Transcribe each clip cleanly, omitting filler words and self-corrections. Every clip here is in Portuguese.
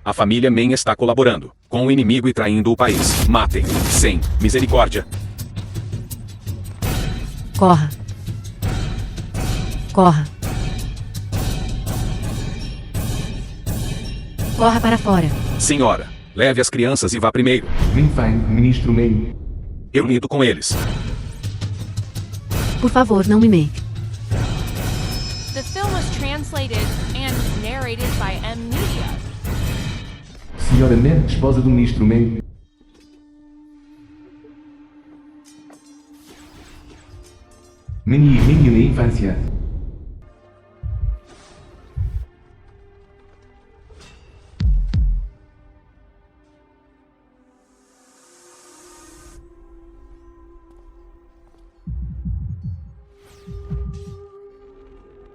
A família Men está colaborando com o inimigo e traindo o país. Matem, sem misericórdia. Corra. Corra. Corra para fora. Senhora, leve as crianças e vá primeiro. Min Fang, Ministro Men. Eu lido com eles. Por favor, não me meie. The film was translated and narrated by M Media. Senhora Men, esposa do Ministro Men. Menino na infância.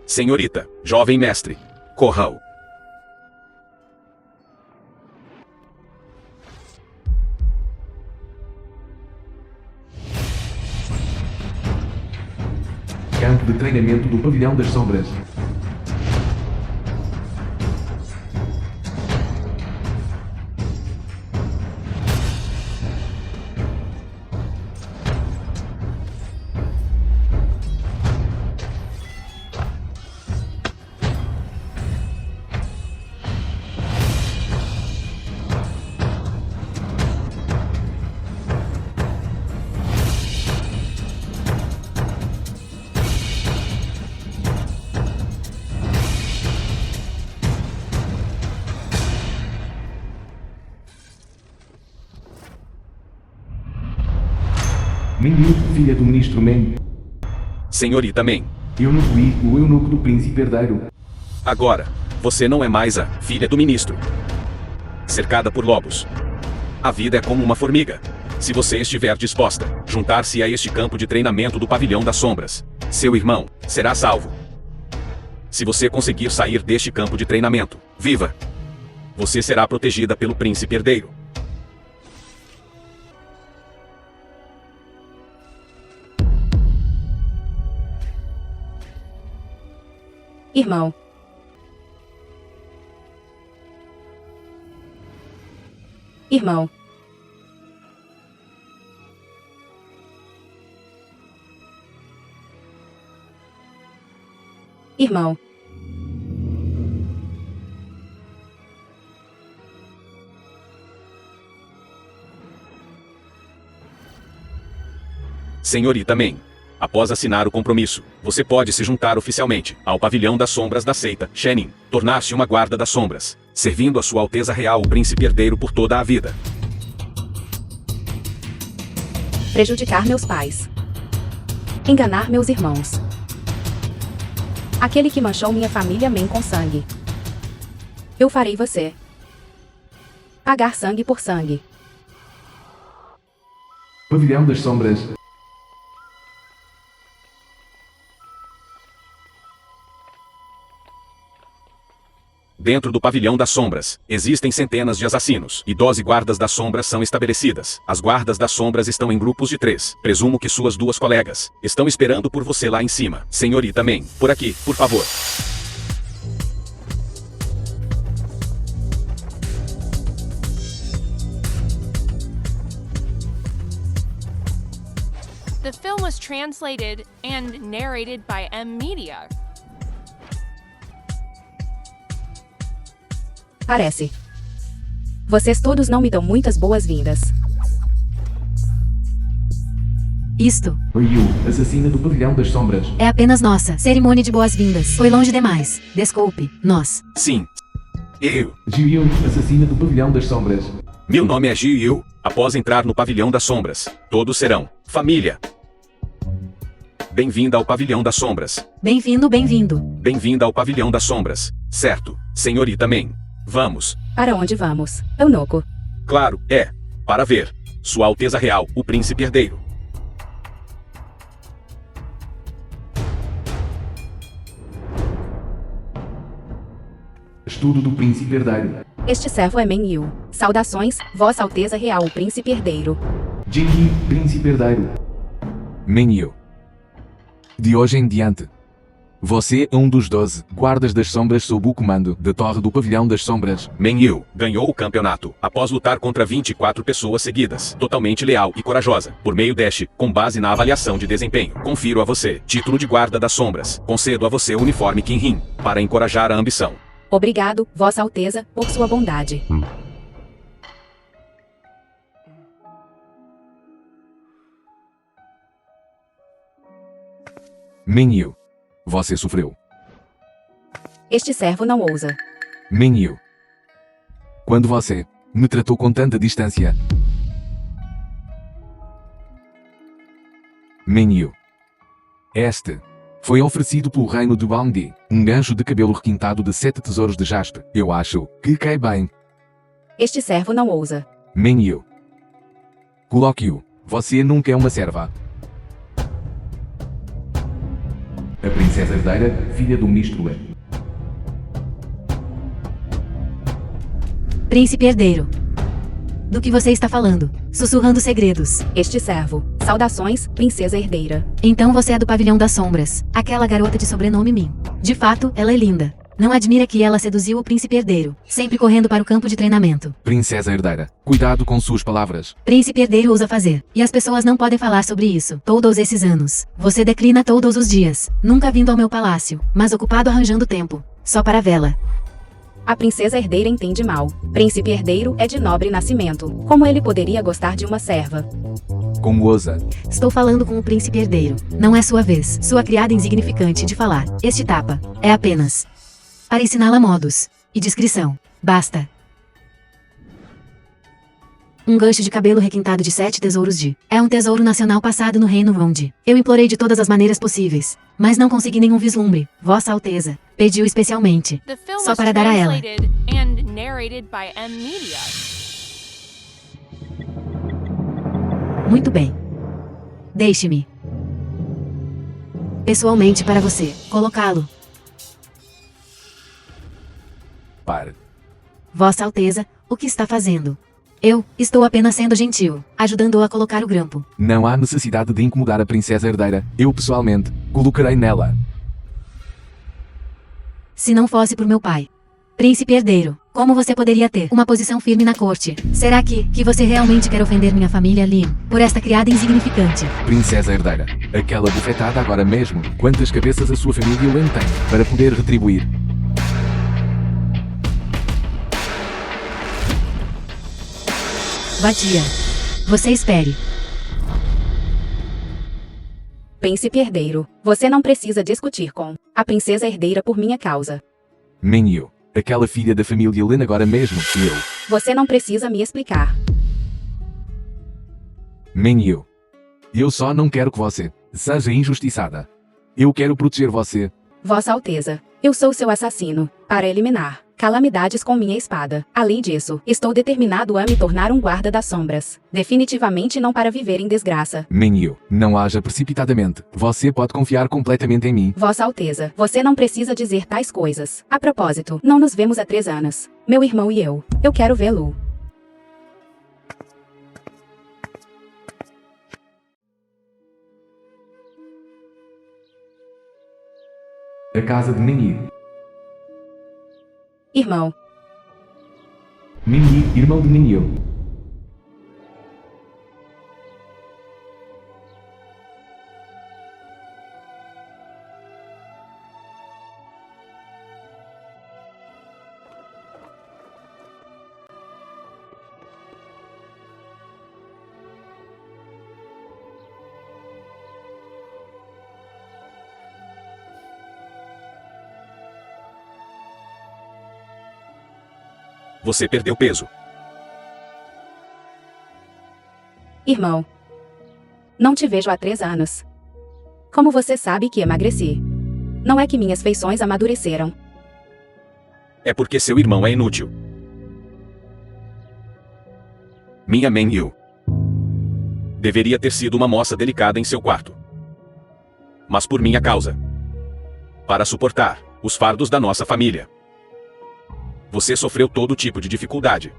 Senhorita, jovem mestre. Corra-o. Campo de treinamento do Pavilhão das Sombras. Menino, filha do Ministro Men. Senhorita Men. Eunuco I, o eunuco do Príncipe Herdeiro. Agora, você não é mais a filha do ministro. Cercada por lobos. A vida é como uma formiga. Se você estiver disposta, juntar-se a este campo de treinamento do Pavilhão das Sombras, seu irmão será salvo. Se você conseguir sair deste campo de treinamento, viva! Você será protegida pelo Príncipe Herdeiro. Irmão. Irmão. Irmão. Senhorita Men. Após assinar o compromisso, você pode se juntar oficialmente ao Pavilhão das Sombras da seita Shenin, tornar-se uma guarda das sombras, servindo a Sua Alteza Real o Príncipe Herdeiro por toda a vida. Prejudicar meus pais. Enganar meus irmãos. Aquele que manchou minha família Men com sangue. Eu farei você pagar sangue por sangue. Pavilhão das Sombras. Dentro do Pavilhão das Sombras, existem centenas de assassinos, e 12 guardas das sombras são estabelecidas. As guardas das sombras estão em grupos de 3. Presumo que suas 2 colegas estão esperando por você lá em cima. Senhorita Men, por aqui, por favor. The film was translated and narrated by M Media. Parece. Vocês todos não me dão muitas boas-vindas. Isto Ryu, assassina do Pavilhão das Sombras. é apenas nossa cerimônia de boas-vindas. Foi longe demais. Desculpe, nós. Sim. Eu. Jiu, assassina do Pavilhão das Sombras. Meu nome é Ji Yu. Após entrar no Pavilhão das Sombras, todos serão família. Bem-vinda ao Pavilhão das Sombras. Bem-vindo, bem-vindo. Bem-vinda ao Pavilhão das Sombras. Certo, senhorita Men. Vamos. Para onde vamos, eunuco? Claro, é. Para ver Sua Alteza Real, o Príncipe Herdeiro. Estudo do Príncipe Herdeiro. Este servo é Men Yu. Saudações, Vossa Alteza Real, o Príncipe Herdeiro. Jinji, Príncipe Herdeiro. Menio. De hoje em diante, Você é um dos 12 guardas das sombras sob o comando da Torre do Pavilhão das Sombras. Men Yu ganhou o campeonato após lutar contra 24 pessoas seguidas, totalmente leal e corajosa, por meio Dash, com base na avaliação de desempenho. Confiro a você, título de guarda das sombras. Concedo a você o uniforme Kinrin, para encorajar a ambição. Obrigado, Vossa Alteza, por sua bondade. Men Yu. Você sofreu. Este servo não ousa. Men Yu. Quando você me tratou com tanta distância. Men Yu. Este foi oferecido pelo reino de Bondi, um gancho de cabelo requintado de 7 tesouros de jaspe. Eu acho que cai bem. Este servo não ousa. Men Yu. Coloque-o. Você nunca é uma serva. A princesa herdeira, filha do ministro Lê. Príncipe herdeiro. Do que você está falando? Sussurrando segredos. Este servo. Saudações, princesa herdeira. Então você é do Pavilhão das Sombras. Aquela garota de sobrenome Min. De fato, ela é linda. Não admira que ela seduziu o príncipe herdeiro, sempre correndo para o campo de treinamento. Princesa herdeira, cuidado com suas palavras. Príncipe herdeiro ousa fazer, e as pessoas não podem falar sobre isso. Todos esses anos. Você declina todos os dias, nunca vindo ao meu palácio, mas ocupado arranjando tempo. Só para vela. A princesa herdeira entende mal. Príncipe herdeiro é de nobre nascimento. Como ele poderia gostar de uma serva? Como ousa? Estou falando com o príncipe herdeiro. Não é sua vez, sua criada insignificante, de falar. Este tapa é apenas para ensiná-la modos e discrição. Basta. Um gancho de cabelo requintado de 7 tesouros de... É um tesouro nacional passado no reino Rondi. Eu implorei de todas as maneiras possíveis, mas não consegui nenhum vislumbre. Vossa Alteza pediu especialmente, The film só was para dar a ela. translated and narrated by M Media. Muito bem. Deixe-me, pessoalmente para você, colocá-lo. Pare. Vossa Alteza, o que está fazendo? Eu estou apenas sendo gentil, ajudando-o a colocar o grampo. Não há necessidade de incomodar a princesa herdeira. Eu, pessoalmente, colocarei nela. Se não fosse por meu pai. Príncipe herdeiro, como você poderia ter uma posição firme na corte? Será que você realmente quer ofender minha família, Lim, por esta criada insignificante? Princesa herdeira, aquela bufetada agora mesmo. Quantas cabeças a sua família Wen tem para poder retribuir? Vadia. Você espere. Príncipe herdeiro, você não precisa discutir com a princesa herdeira por minha causa. Men Yu, aquela filha da família Lin agora mesmo. Eu. Você não precisa me explicar. Men Yu. Eu só não quero que você seja injustiçada. Eu quero proteger você. Vossa Alteza, eu sou seu assassino, para eliminar calamidades com minha espada. Além disso, estou determinado a me tornar um guarda das sombras. Definitivamente não para viver em desgraça. Men Yu, não haja precipitadamente. Você pode confiar completamente em mim. Vossa Alteza, você não precisa dizer tais coisas. A propósito, não nos vemos há 3 anos. Meu irmão e eu. Eu quero vê-lo. A casa de Men Yu. Irmão, Men Yu, irmão de Men Yu. Você perdeu peso. irmão. Não te vejo há 3 anos. Como você sabe que emagreci? Não é que minhas feições amadureceram. É porque seu irmão é inútil. Minha Men Yu. Deveria ter sido uma moça delicada em seu quarto. Mas por minha causa. Para suportar os fardos da nossa família. Você sofreu todo tipo de dificuldade.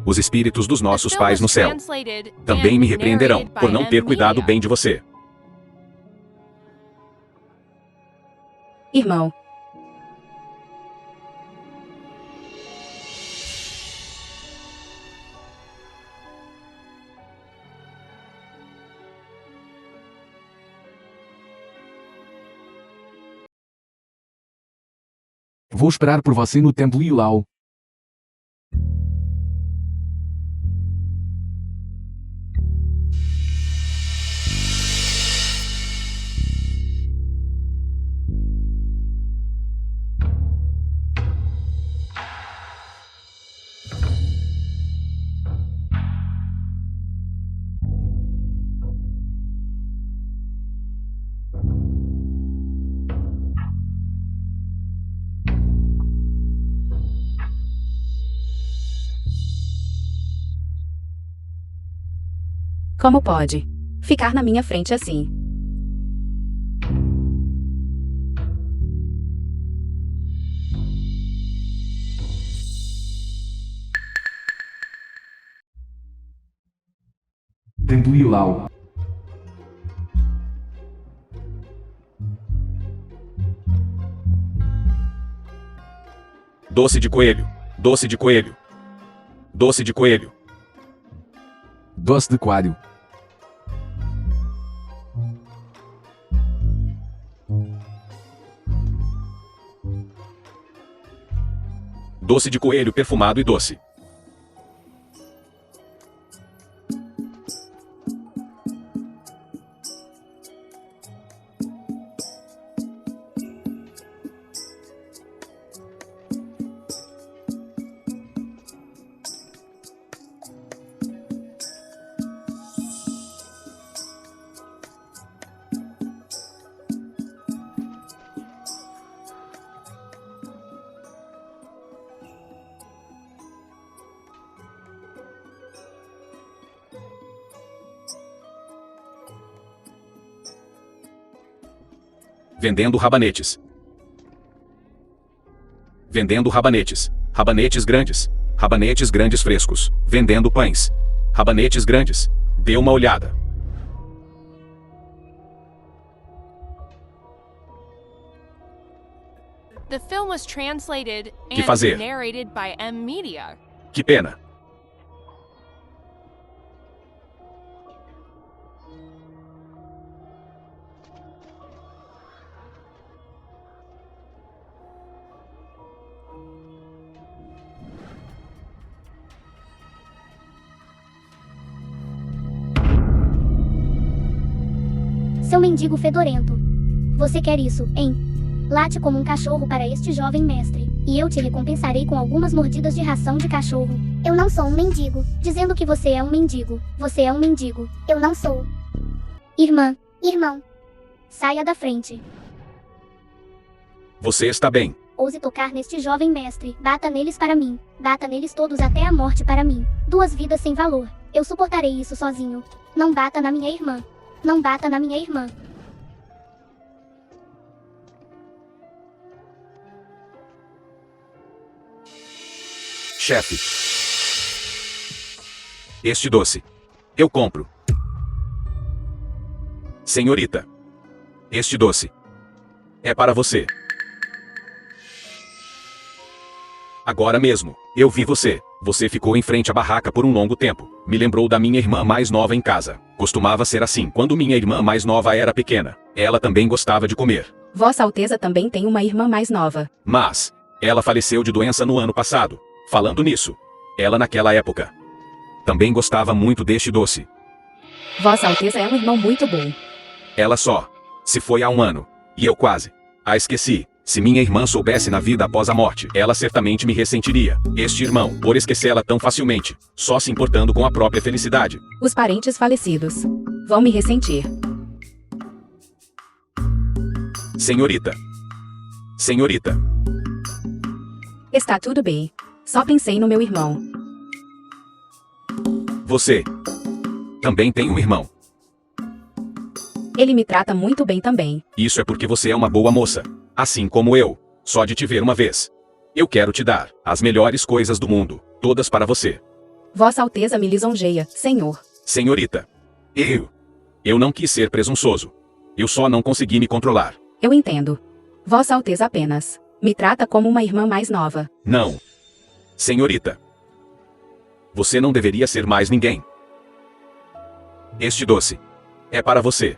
Os espíritos dos The nossos film pais was no céu translated também and me repreenderão narrated por by não ter M. cuidado Media. bem de você. Irmão. Vou esperar por você no Templo Ilau. Como pode ficar na minha frente assim? Templo Ilau. Doce de coelho. Doce de coelho. Doce de coelho. Doce de coalho. Doce de coelho perfumado e doce. Vendendo rabanetes. Vendendo rabanetes. Rabanetes grandes. Rabanetes grandes frescos. Vendendo pães. Rabanetes grandes. Dê uma olhada. The film was translated Que and fazer? narrated by M. Media. Que pena. Seu mendigo fedorento. Você quer isso, hein? Late como um cachorro para este jovem mestre, e eu te recompensarei com algumas mordidas de ração de cachorro. Eu não sou um mendigo. Dizendo que você é um mendigo. Você é um mendigo. Eu não sou. Irmã, Irmão, saia da frente. Você está bem. Ouse tocar neste jovem mestre. Bata neles para mim. Bata neles todos até a morte para mim. 2 vidas sem valor. Eu suportarei isso sozinho. Não bata na minha irmã. Não bata na minha irmã. Chefe. Este doce. Eu compro. Senhorita. Este doce. É para você. Agora mesmo, eu vi você. Você ficou em frente à barraca por um longo tempo. Me lembrou da minha irmã mais nova em casa. Costumava ser assim quando minha irmã mais nova era pequena. Ela também gostava de comer. Vossa Alteza também tem uma irmã mais nova. Mas, ela faleceu de doença no ano passado. Falando nisso, ela naquela época também gostava muito deste doce. Vossa Alteza é um irmão muito bom. Ela só se foi há um ano. E eu quase a esqueci. Se minha irmã soubesse na vida após a morte, ela certamente me ressentiria. Este irmão, por esquecê-la tão facilmente, só se importando com a própria felicidade. Os parentes falecidos vão me ressentir. Senhorita. Senhorita. Está tudo bem. Só pensei no meu irmão. Você também tem um irmão. Ele me trata muito bem também. Isso é porque você é uma boa moça. Assim como eu. Só de te ver uma vez. Eu quero te dar as melhores coisas do mundo. Todas para você. Vossa Alteza me lisonjeia, senhor. Senhorita. Eu não quis ser presunçoso. Eu só não consegui me controlar. Eu entendo. Vossa Alteza apenas me trata como uma irmã mais nova. Não. Senhorita. Você não deveria ser mais ninguém. Este doce é para você.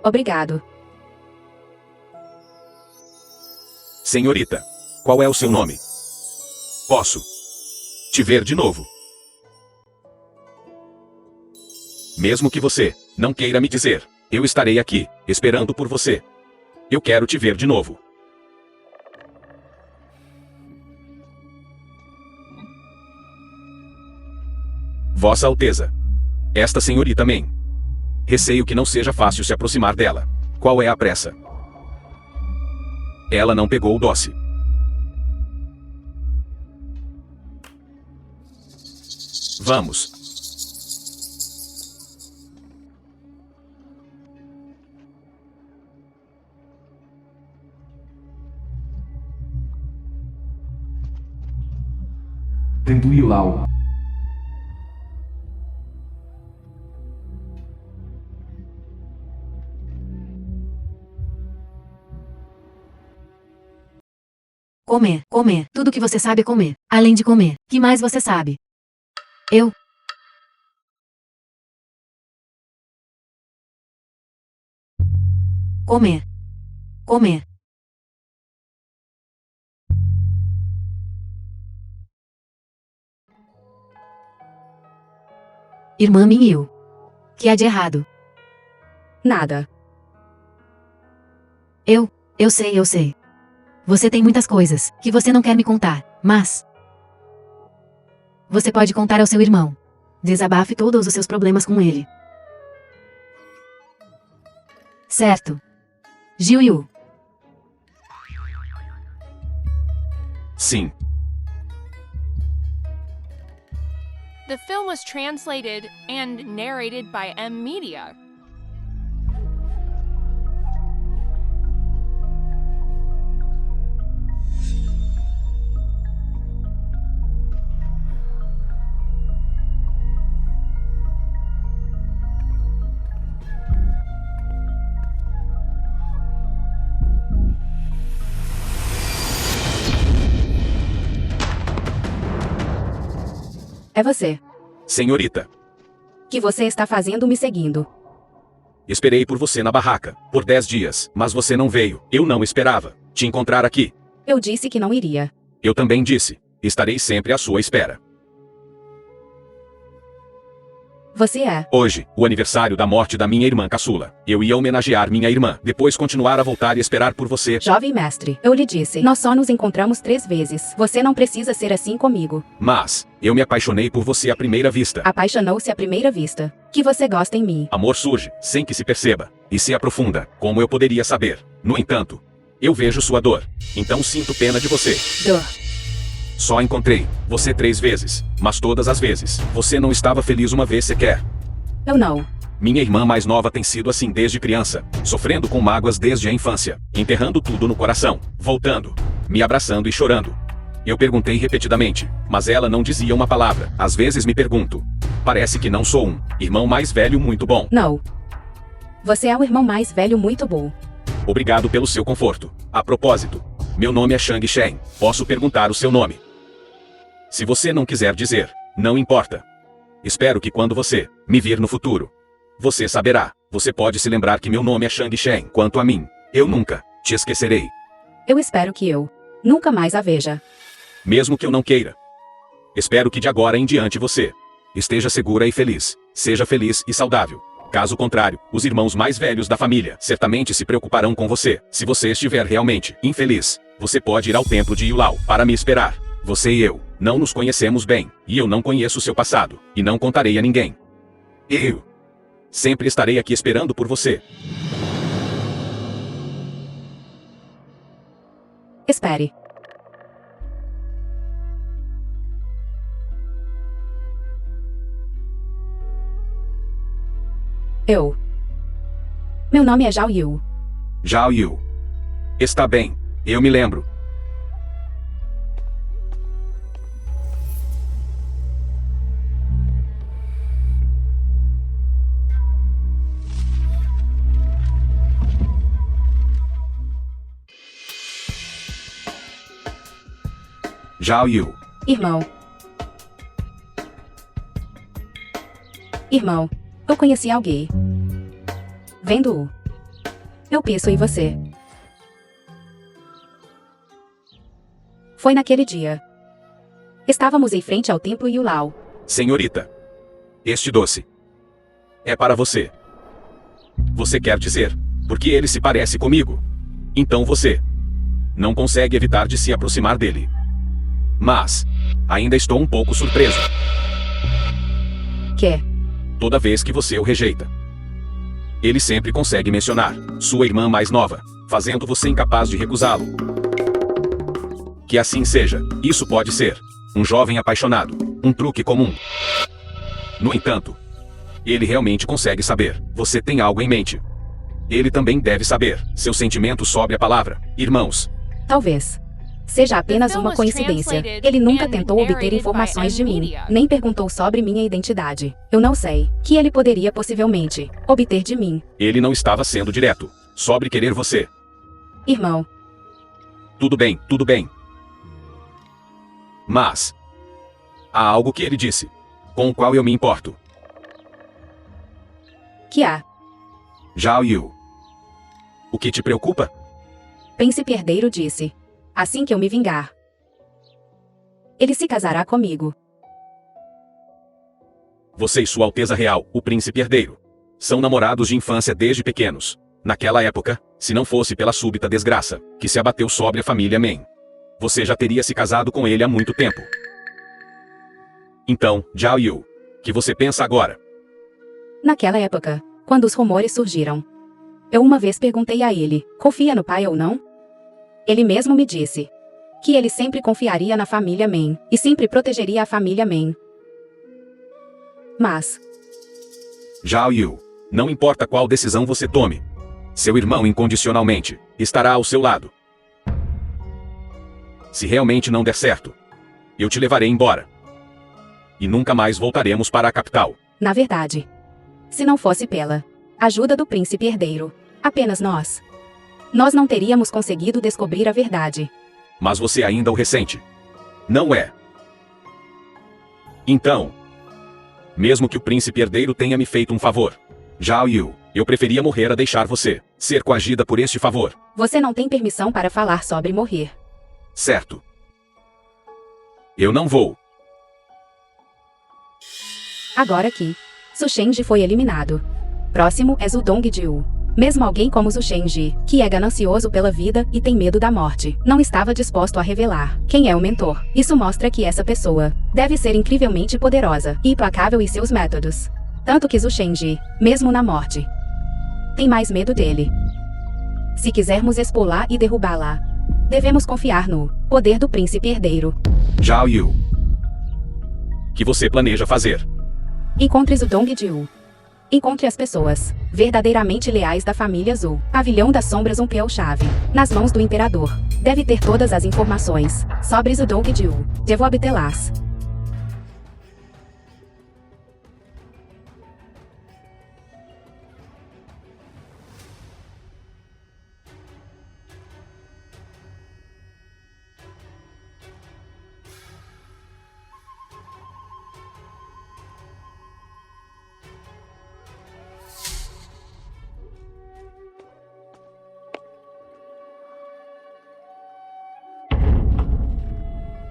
Obrigado. Senhorita, qual é o seu nome? Posso te ver de novo? Mesmo que você não queira me dizer, eu estarei aqui, esperando por você. Eu quero te ver de novo. Vossa Alteza. Esta senhorita Men. Receio que não seja fácil se aproximar dela. Qual é a pressa? Ela não pegou o doce. Vamos. Tendo Ilau. Comer, comer. Tudo que você sabe é comer. Além de comer, que mais você sabe? Eu. Comer. Comer. Irmã Minil. Que há de errado? Nada. Eu sei. Você tem muitas coisas que você não quer me contar, mas você pode contar ao seu irmão. Desabafe todos os seus problemas com ele. Certo. Jiu-Yu. Sim. The film was translated and narrated by M Media. É você. Senhorita. Que você está fazendo me seguindo? Esperei por você na barraca, por 10 dias, mas você não veio. Eu não esperava te encontrar aqui. Eu disse que não iria. Eu também disse. Estarei sempre à sua espera. Você é. Hoje, o aniversário da morte da minha irmã caçula. Eu ia homenagear minha irmã, depois continuar a voltar e esperar por você. Jovem mestre, eu lhe disse. Nós só nos encontramos 3 vezes. Você não precisa ser assim comigo. Mas, eu me apaixonei por você à primeira vista. Apaixonou-se à primeira vista. Que você gosta em mim. Amor surge, sem que se perceba, e se aprofunda, como eu poderia saber. No entanto, eu vejo sua dor. Então sinto pena de você. Dor. Só encontrei você 3 vezes, mas todas as vezes, você não estava feliz uma vez sequer. Eu não. Minha irmã mais nova tem sido assim desde criança, sofrendo com mágoas desde a infância, enterrando tudo no coração, voltando, me abraçando e chorando. Eu perguntei repetidamente, mas ela não dizia uma palavra. Às vezes me pergunto, parece que não sou um irmão mais velho muito bom. Não. Você é o irmão mais velho muito bom. Obrigado pelo seu conforto. A propósito, meu nome é Shang Shen. Posso perguntar o seu nome? Se você não quiser dizer, não importa. Espero que quando você me vir no futuro, você saberá. Você pode se lembrar que meu nome é Shang Shen. Quanto a mim, eu nunca te esquecerei. Eu espero que eu nunca mais a veja. Mesmo que eu não queira. Espero que de agora em diante você esteja segura e feliz. Seja feliz e saudável. Caso contrário, os irmãos mais velhos da família certamente se preocuparão com você. Se você estiver realmente infeliz, você pode ir ao templo de Yulau para me esperar. Você e eu não nos conhecemos bem, e eu não conheço seu passado, e não contarei a ninguém. Eu sempre estarei aqui esperando por você. Espere. Meu nome é Zhao Yu. Zhao Yu. Está bem, eu me lembro. Zhao Yu. Irmão. Irmão, eu conheci alguém. Vendo-o. Eu penso em você. Foi naquele dia. Estávamos em frente ao templo Yulau. Senhorita. Este doce. É para você. Você quer dizer, porque ele se parece comigo. Então você não consegue evitar de se aproximar dele. Mas ainda estou um pouco surpreso. Que? Toda vez que você o rejeita, ele sempre consegue mencionar sua irmã mais nova, fazendo você incapaz de recusá-lo. Que assim seja, isso pode ser um jovem apaixonado, um truque comum. No entanto, ele realmente consegue saber, você tem algo em mente. Ele também deve saber seu sentimento sobre a palavra, irmãos. Talvez seja apenas uma coincidência. Ele nunca tentou obter informações de mim, nem perguntou sobre minha identidade. Eu não sei que ele poderia possivelmente obter de mim. Ele não estava sendo direto sobre querer você. Irmão. Tudo bem, tudo bem. Mas há algo que ele disse, com o qual eu me importo. Que há? Zhao Yu. O que te preocupa? Príncipe herdeiro disse: assim que eu me vingar, ele se casará comigo. Você e Sua Alteza Real, o Príncipe Herdeiro, são namorados de infância desde pequenos. Naquela época, se não fosse pela súbita desgraça que se abateu sobre a família Men, você já teria se casado com ele há muito tempo. Então, Zhao Yu, que você pensa agora? Naquela época, quando os rumores surgiram, eu uma vez perguntei a ele: confia no pai ou não? Ele mesmo me disse que ele sempre confiaria na família Men e sempre protegeria a família Men. Mas Zhao Yu, não importa qual decisão você tome, seu irmão incondicionalmente estará ao seu lado. Se realmente não der certo, eu te levarei embora. E nunca mais voltaremos para a capital. na verdade, se não fosse pela ajuda do príncipe herdeiro, apenas nós não teríamos conseguido descobrir a verdade. Mas você ainda o ressente, não é? Então, mesmo que o príncipe herdeiro tenha me feito um favor, Zhao Yu, eu preferia morrer a deixar você ser coagida por este favor. Você não tem permissão para falar sobre morrer. Certo. Eu não vou. Agora que Su Shenji foi eliminado, próximo é Zhu Dongjiu. Mesmo alguém como Su Shenji, que é ganancioso pela vida e tem medo da morte, não estava disposto a revelar quem é o mentor. Isso mostra que essa pessoa deve ser incrivelmente poderosa e implacável em seus métodos. Tanto que Su Shenji, mesmo na morte, tem mais medo dele. Se quisermos expô-la e derrubá-la, devemos confiar no poder do príncipe herdeiro. Zhao Yu. O que você planeja fazer? Encontre Zhu Dongjiu. Encontre as pessoas verdadeiramente leais da família Zhu. Pavilhão das Sombras, um peão-chave nas mãos do imperador. Deve ter todas as informações sobre Zhu Dongjiu. Devo obtê-las.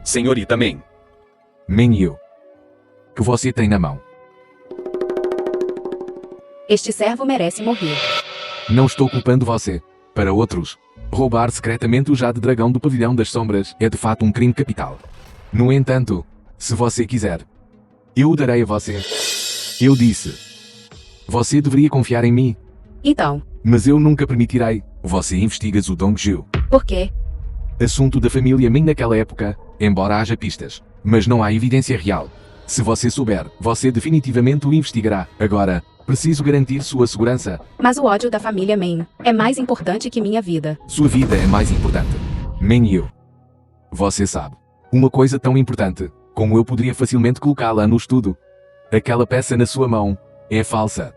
Senhorita Men. Menyu. Que você tem na mão? Este servo merece morrer. Não estou culpando você. Para outros, roubar secretamente o Jade Dragão do Pavilhão das Sombras é de fato um crime capital. No entanto, se você quiser, eu o darei a você. Eu disse. Você deveria confiar em mim. Então, Mas eu nunca permitirei. Você investiga Zhu Dongjiu. por quê? Assunto da família Min naquela época, embora haja pistas. Mas não há evidência real. Se você souber, você definitivamente o investigará. Agora, Preciso garantir sua segurança. Mas o ódio da família Main é mais importante que minha vida. Sua vida é mais importante. Menio. Você sabe. Uma coisa tão importante, como eu poderia facilmente colocá-la no estudo. Aquela peça na sua mão é falsa.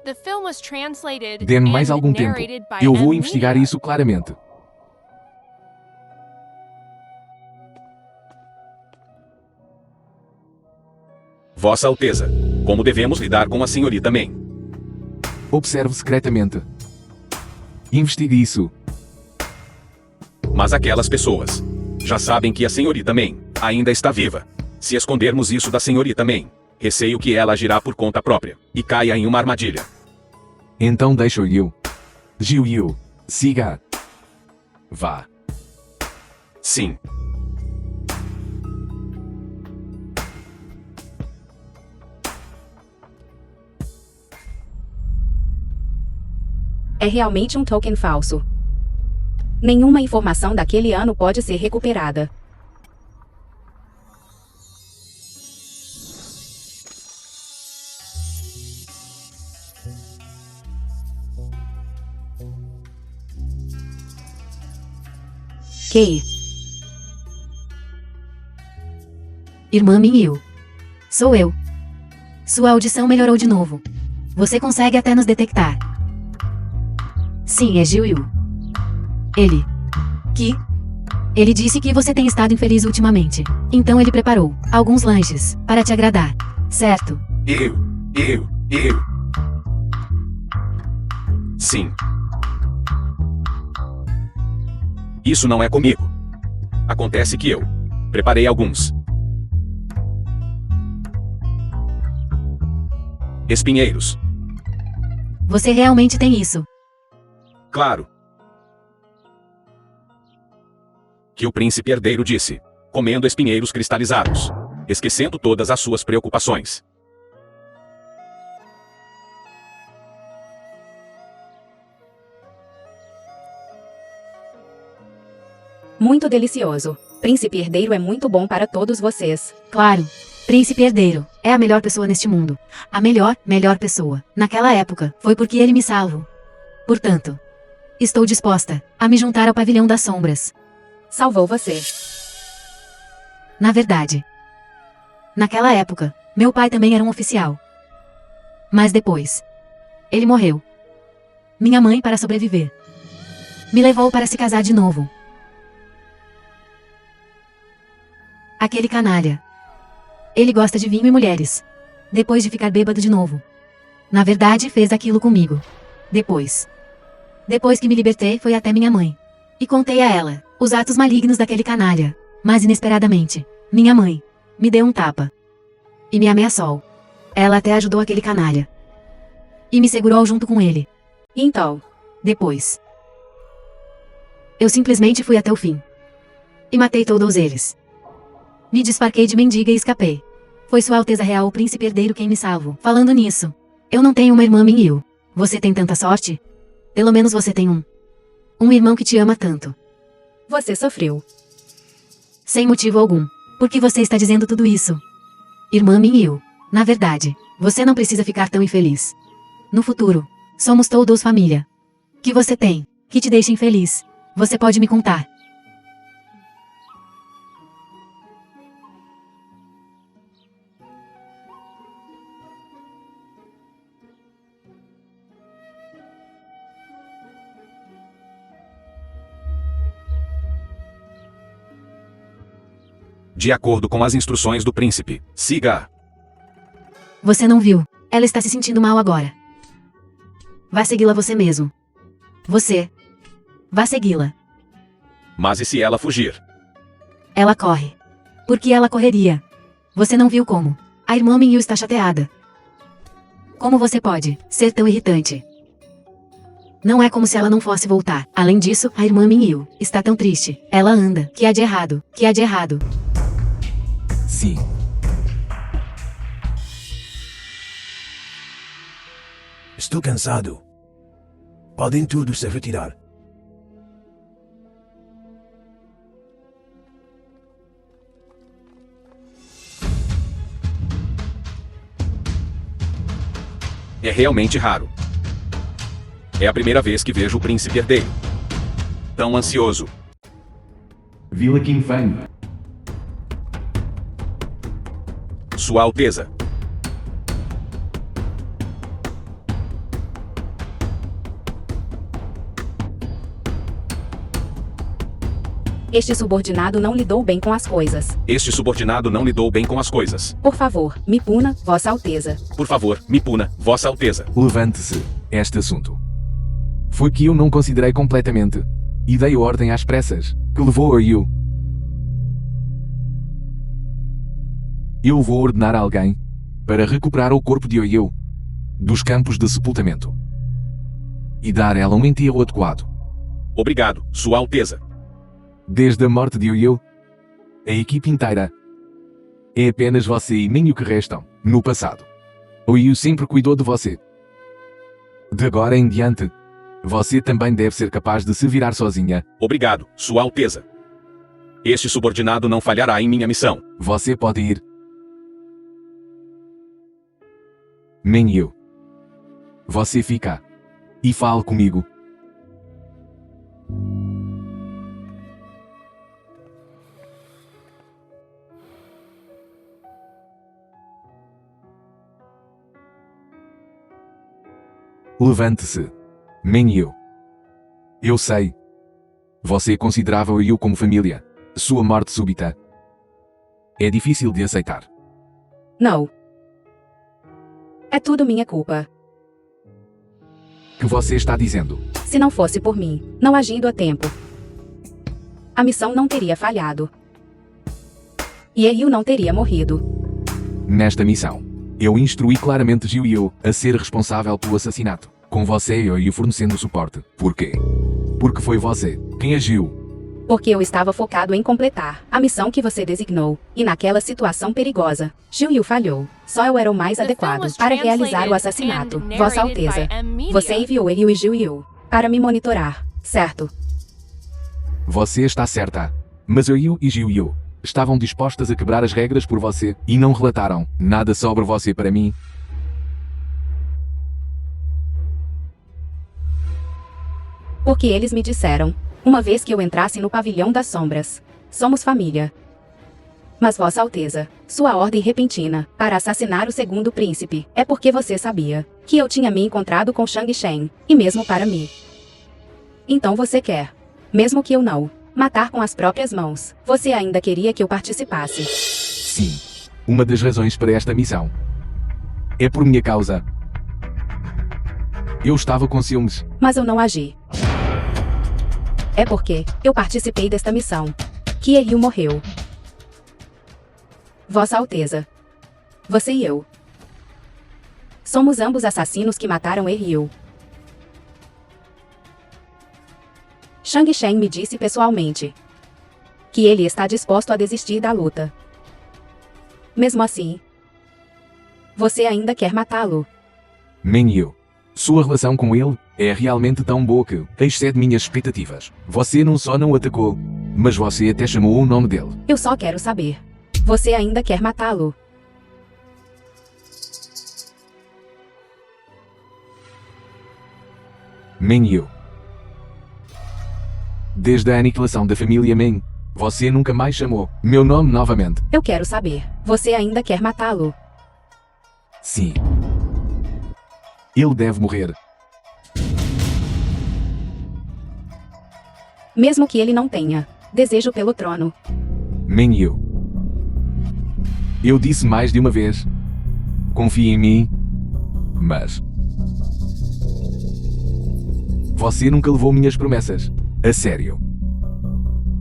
The film was translated Dê-me mais and algum tempo. narrated by Eu vou M. investigar Nia. isso claramente. Vossa Alteza, como devemos lidar com a senhorita Main? Observe secretamente. Investigue isso. Mas aquelas pessoas já sabem que a senhorita Main ainda está viva. Se escondermos isso da senhorita Main, receio que ela agirá por conta própria e caia em uma armadilha. Então deixo Yu. Jiu, siga. Vá. Sim. É realmente um token falso. Nenhuma informação daquele ano pode ser recuperada. Kei. Irmã Minyu. Sou eu. Sua audição melhorou de novo. Você consegue até nos detectar. Sim, é Jiu-Yu. Ele. Que? Ele disse que você tem estado infeliz ultimamente. Então ele preparou alguns lanches para te agradar. Certo? Eu. Sim. Isso não é comigo. Acontece que eu preparei alguns espinheiros. Você realmente tem isso. Claro. Que o príncipe herdeiro disse, comendo espinheiros cristalizados, esquecendo todas as suas preocupações. Muito delicioso. Príncipe herdeiro é muito bom para todos vocês. Claro. Príncipe herdeiro. É a melhor pessoa neste mundo. A melhor pessoa. Naquela época, foi porque ele me salvou. Portanto, estou disposta a me juntar ao pavilhão das sombras. Salvou você. Na verdade, naquela época, meu pai também era um oficial. Mas depois, ele morreu. Minha mãe, para sobreviver, me levou para se casar de novo. Aquele canalha. Ele gosta de vinho e mulheres. Depois de ficar bêbado de novo. Na verdade, fez aquilo comigo. Depois que me libertei, foi até minha mãe. E contei a ela os atos malignos daquele canalha. Mas inesperadamente, minha mãe me deu um tapa. E me ameaçou. Ela até ajudou aquele canalha. E me segurou junto com ele. Então, Depois, eu simplesmente fui até o fim. E matei todos eles. Me disfarquei de mendiga e escapei. Foi Sua Alteza Real o Príncipe Herdeiro quem me salvou. Falando nisso, eu não tenho uma irmã Minyu. Você tem tanta sorte? Pelo menos você tem um. Um irmão que te ama tanto. você sofreu. Sem motivo algum. Por que você está dizendo tudo isso? Irmã Minyu, na verdade, você não precisa ficar tão infeliz. No futuro, somos todos família. Que você tem, que te deixa infeliz. Você pode me contar. De acordo com as instruções do príncipe, siga. Você não viu. Ela está se sentindo mal agora. Vá segui-la você mesmo. Você. Vá segui-la. Mas e se ela fugir? Ela corre. Por que ela correria? Você não viu como? A irmã Minyu está chateada. Como você pode ser tão irritante? Não é como se ela não fosse voltar. Além disso, a irmã Minyu está tão triste. Ela anda. Que há de errado? Que há de errado? Sim. Estou cansado. Podem todos se retirar. É realmente raro. É a primeira vez que vejo o príncipe herdeiro tão ansioso. Vila King Fang. Sua Alteza. Este subordinado não lidou bem com as coisas. Este subordinado não lidou bem com as coisas. Por favor, me puna, Vossa Alteza. Por favor, me puna, Vossa Alteza. Levante-se. Este assunto foi que eu não considerei completamente e dei ordem às pressas, que levou a Yu. Eu vou ordenar a alguém para recuperar o corpo de Oyu dos campos de sepultamento e dar a ela um enterro adequado. Obrigado, Sua Alteza. Desde a morte de Oyu, a equipe inteira é apenas você e Minho que restam no passado. Oyu sempre cuidou de você. De agora em diante, você também deve ser capaz de se virar sozinha. Obrigado, Sua Alteza. Este subordinado não falhará em minha missão. Você pode ir. Minho. Você fica. E fale comigo. Levante-se. Minho. Eu sei. Você considerava Oyu como família. Sua morte súbita é difícil de aceitar. Não. É tudo minha culpa. Que você está dizendo? Se não fosse por mim, não agindo a tempo, a missão não teria falhado. E Ryu não teria morrido. Nesta missão, eu instruí claramente Jiu a ser responsável pelo assassinato, com você e Oyu fornecendo suporte. Por quê? Porque foi você quem agiu. Porque eu estava focado em completar a missão que você designou, e naquela situação perigosa, Jiu falhou. Só eu era o mais adequado para realizar o assassinato, Vossa Alteza. Você enviou Ryu e Jiu para me monitorar, certo? Você está certa. Mas Oyu e Jiu estavam dispostas a quebrar as regras por você e não relataram nada sobre você para mim. Porque eles me disseram, uma vez que eu entrasse no pavilhão das sombras, somos família. Mas Vossa Alteza, sua ordem repentina para assassinar o segundo príncipe é porque você sabia que eu tinha me encontrado com Shang Shen, e mesmo para mim. Então você quer, mesmo que eu não, matar com as próprias mãos. Você ainda queria que eu participasse. Sim. Uma das razões para esta missão é por minha causa. Eu estava com ciúmes. Mas eu não agi. É porque eu participei desta missão que Ryu morreu. Vossa Alteza. Você e eu. Somos ambos assassinos que mataram Ryu. Shang Shen me disse pessoalmente que ele está disposto a desistir da luta. Mesmo assim, você ainda quer matá-lo. Minho. Sua relação com ele é realmente tão boa que excede minhas expectativas. Você não só não o atacou, mas você até chamou o nome dele. Eu só quero saber. Você ainda quer matá-lo? Minho. Desde a aniquilação da família Ming, você nunca mais chamou meu nome novamente. Eu quero saber. Você ainda quer matá-lo? Sim. Ele deve morrer. Mesmo que ele não tenha desejo pelo trono. Minho. Eu disse mais de uma vez. Confie em mim. Mas você nunca levou minhas promessas a sério.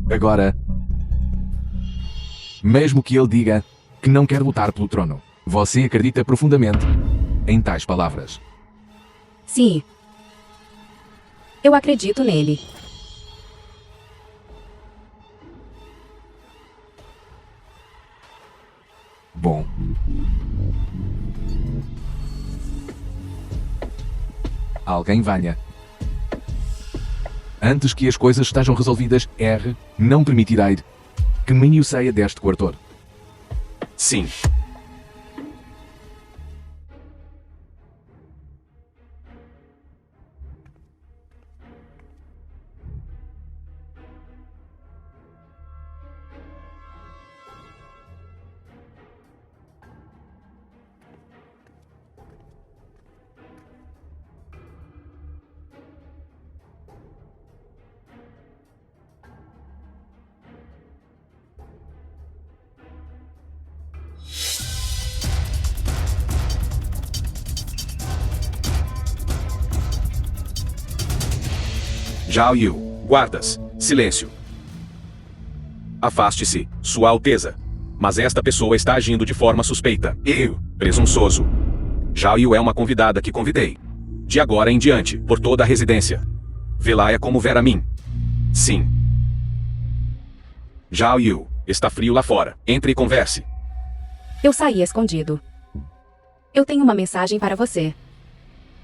Agora, mesmo que ele diga que não quer lutar pelo trono, você acredita profundamente em tais palavras. Sim. Eu acredito nele. Bom. Alguém venha. Antes que as coisas estejam resolvidas, não permitirei que Minho saia deste quartor. Sim. Zhao Yu, guardas, silêncio. Afaste-se, Sua Alteza. Mas esta pessoa está agindo de forma suspeita. Eu, presunçoso. Zhao Yu é uma convidada que convidei. De agora em diante, por toda a residência. Vê-la como ver a mim. Sim. Zhao Yu, está frio lá fora. Entre e converse. Eu saí escondido. Eu tenho uma mensagem para você.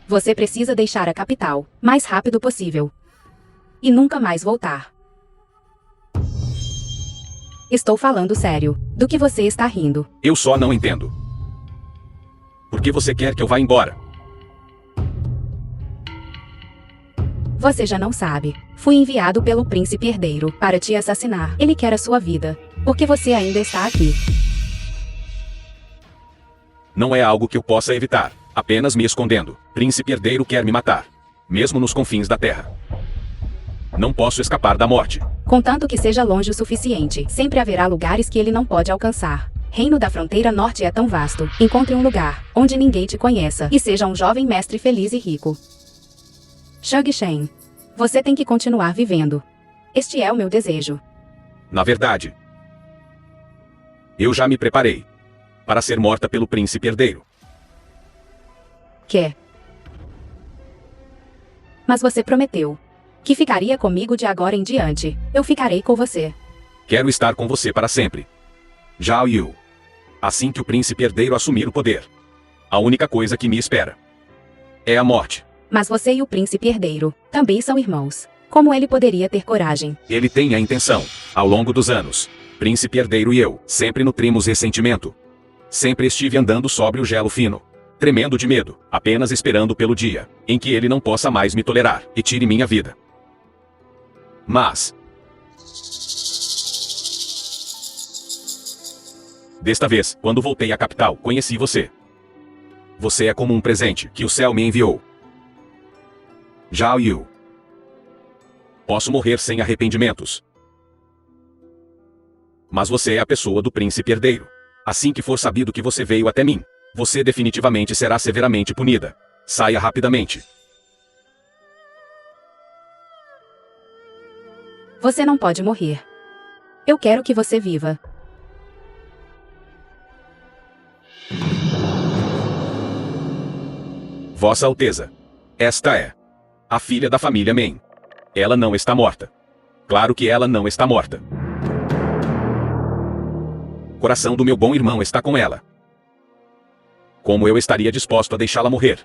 Você precisa deixar a capital, mais rápido possível. E nunca mais voltar. Estou falando sério. Do que você está rindo? Eu só não entendo. Por que você quer que eu vá embora? Você já não sabe. Fui enviado pelo príncipe herdeiro para te assassinar. Ele quer a sua vida. Por que você ainda está aqui? Não é algo que eu possa evitar. Apenas me escondendo. Príncipe herdeiro quer me matar. Mesmo nos confins da terra. Não posso escapar da morte. Contanto que seja longe o suficiente, sempre haverá lugares que ele não pode alcançar. Reino da Fronteira Norte é tão vasto. Encontre um lugar onde ninguém te conheça e seja um jovem mestre feliz e rico. Shang Shen, você tem que continuar vivendo. Este é o meu desejo. Na verdade, eu já me preparei para ser morta pelo príncipe herdeiro. Que? Mas você prometeu que ficaria comigo de agora em diante. Eu ficarei com você. Quero estar com você para sempre. Zhao Yu. Assim que o príncipe herdeiro assumir o poder, a única coisa que me espera é a morte. Mas você e o príncipe herdeiro também são irmãos. Como ele poderia ter coragem? Ele tem a intenção. Ao longo dos anos, príncipe herdeiro e eu sempre nutrimos ressentimento. Sempre estive andando sobre o gelo fino, tremendo de medo, apenas esperando pelo dia em que ele não possa mais me tolerar e tire minha vida. Mas desta vez, quando voltei à capital, conheci você. Você é como um presente que o céu me enviou. Zhao Yu. Posso morrer sem arrependimentos. Mas você é a pessoa do príncipe herdeiro. Assim que for sabido que você veio até mim, você definitivamente será severamente punida. Saia rapidamente. Você não pode morrer. Eu quero que você viva. Vossa Alteza. Esta é a filha da família Meng. Ela não está morta. Claro que ela não está morta. O coração do meu bom irmão está com ela. Como eu estaria disposto a deixá-la morrer?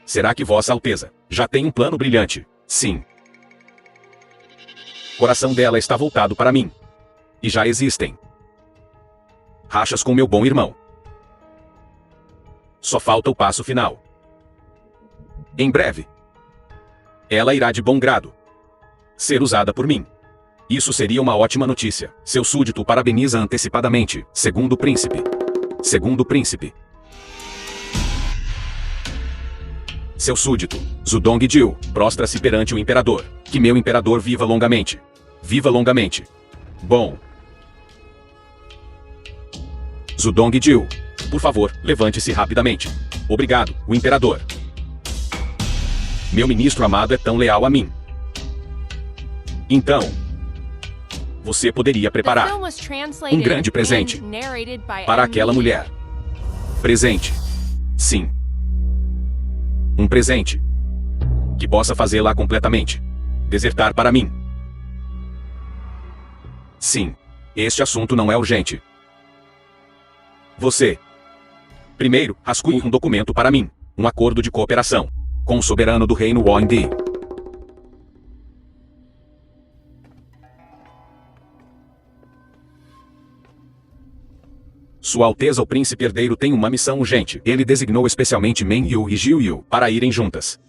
Será que Vossa Alteza já tem um plano brilhante? Sim. O coração dela está voltado para mim. E já existem rachas com meu bom irmão. Só falta o passo final. Em breve, ela irá de bom grado ser usada por mim. Isso seria uma ótima notícia. Seu súdito parabeniza antecipadamente. Segundo príncipe. Segundo príncipe. Seu súdito, Zudong Jiu, prostra-se perante o imperador. Que meu imperador viva longamente. Viva longamente. Bom. Zudong Jiu, por favor, levante-se rapidamente. Obrigado, o imperador. Meu ministro amado é tão leal a mim. Então, você poderia preparar um grande presente para aquela mulher. Presente. Sim. Um presente que possa fazê-la completamente desertar para mim. Sim. Este assunto não é urgente. Você. Primeiro, rascunhe um documento para mim. Um acordo de cooperação com o soberano do reino Wandi. Sua Alteza o Príncipe Herdeiro tem uma missão urgente. Ele designou especialmente Meng Yu e Jiu Yu para irem juntas.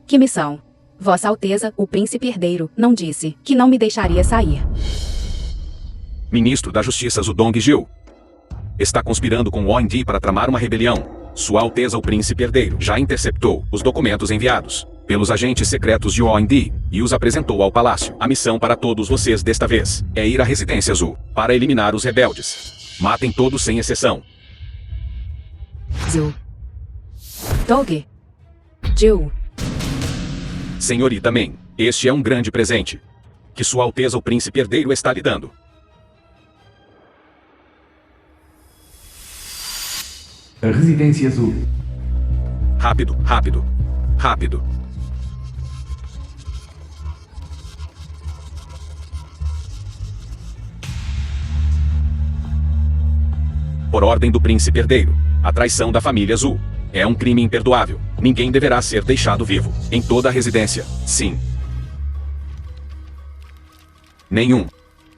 Que missão? Vossa Alteza, o Príncipe Herdeiro, não disse que não me deixaria sair. Ministro da Justiça Zudong Jiu está conspirando com Wandi para tramar uma rebelião. Sua Alteza o Príncipe Herdeiro já interceptou os documentos enviados pelos agentes secretos de Wandi e os apresentou ao palácio. A missão para todos vocês desta vez é ir à Residência Azul para eliminar os rebeldes. Matem todos sem exceção. Zul. Dog. Jiu. Senhorita Men, este é um grande presente. Que Sua Alteza o Príncipe Herdeiro está lhe dando. A Residência Azul. Rápido, rápido, rápido. Por ordem do Príncipe Herdeiro, a traição da família Azul é um crime imperdoável. Ninguém deverá ser deixado vivo em toda a residência. Sim. Nenhum.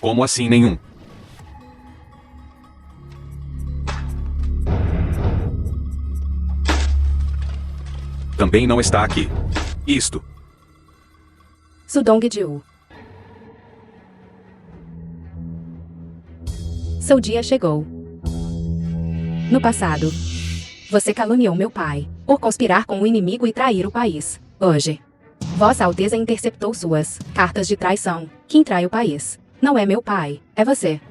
Como assim nenhum? Também não está aqui. Isto. Su Dong-ju. Seu dia chegou. No passado, você caluniou meu pai, por conspirar com o inimigo e trair o país. Hoje, Vossa Alteza interceptou suas cartas de traição. Quem trai o país não é meu pai, é você.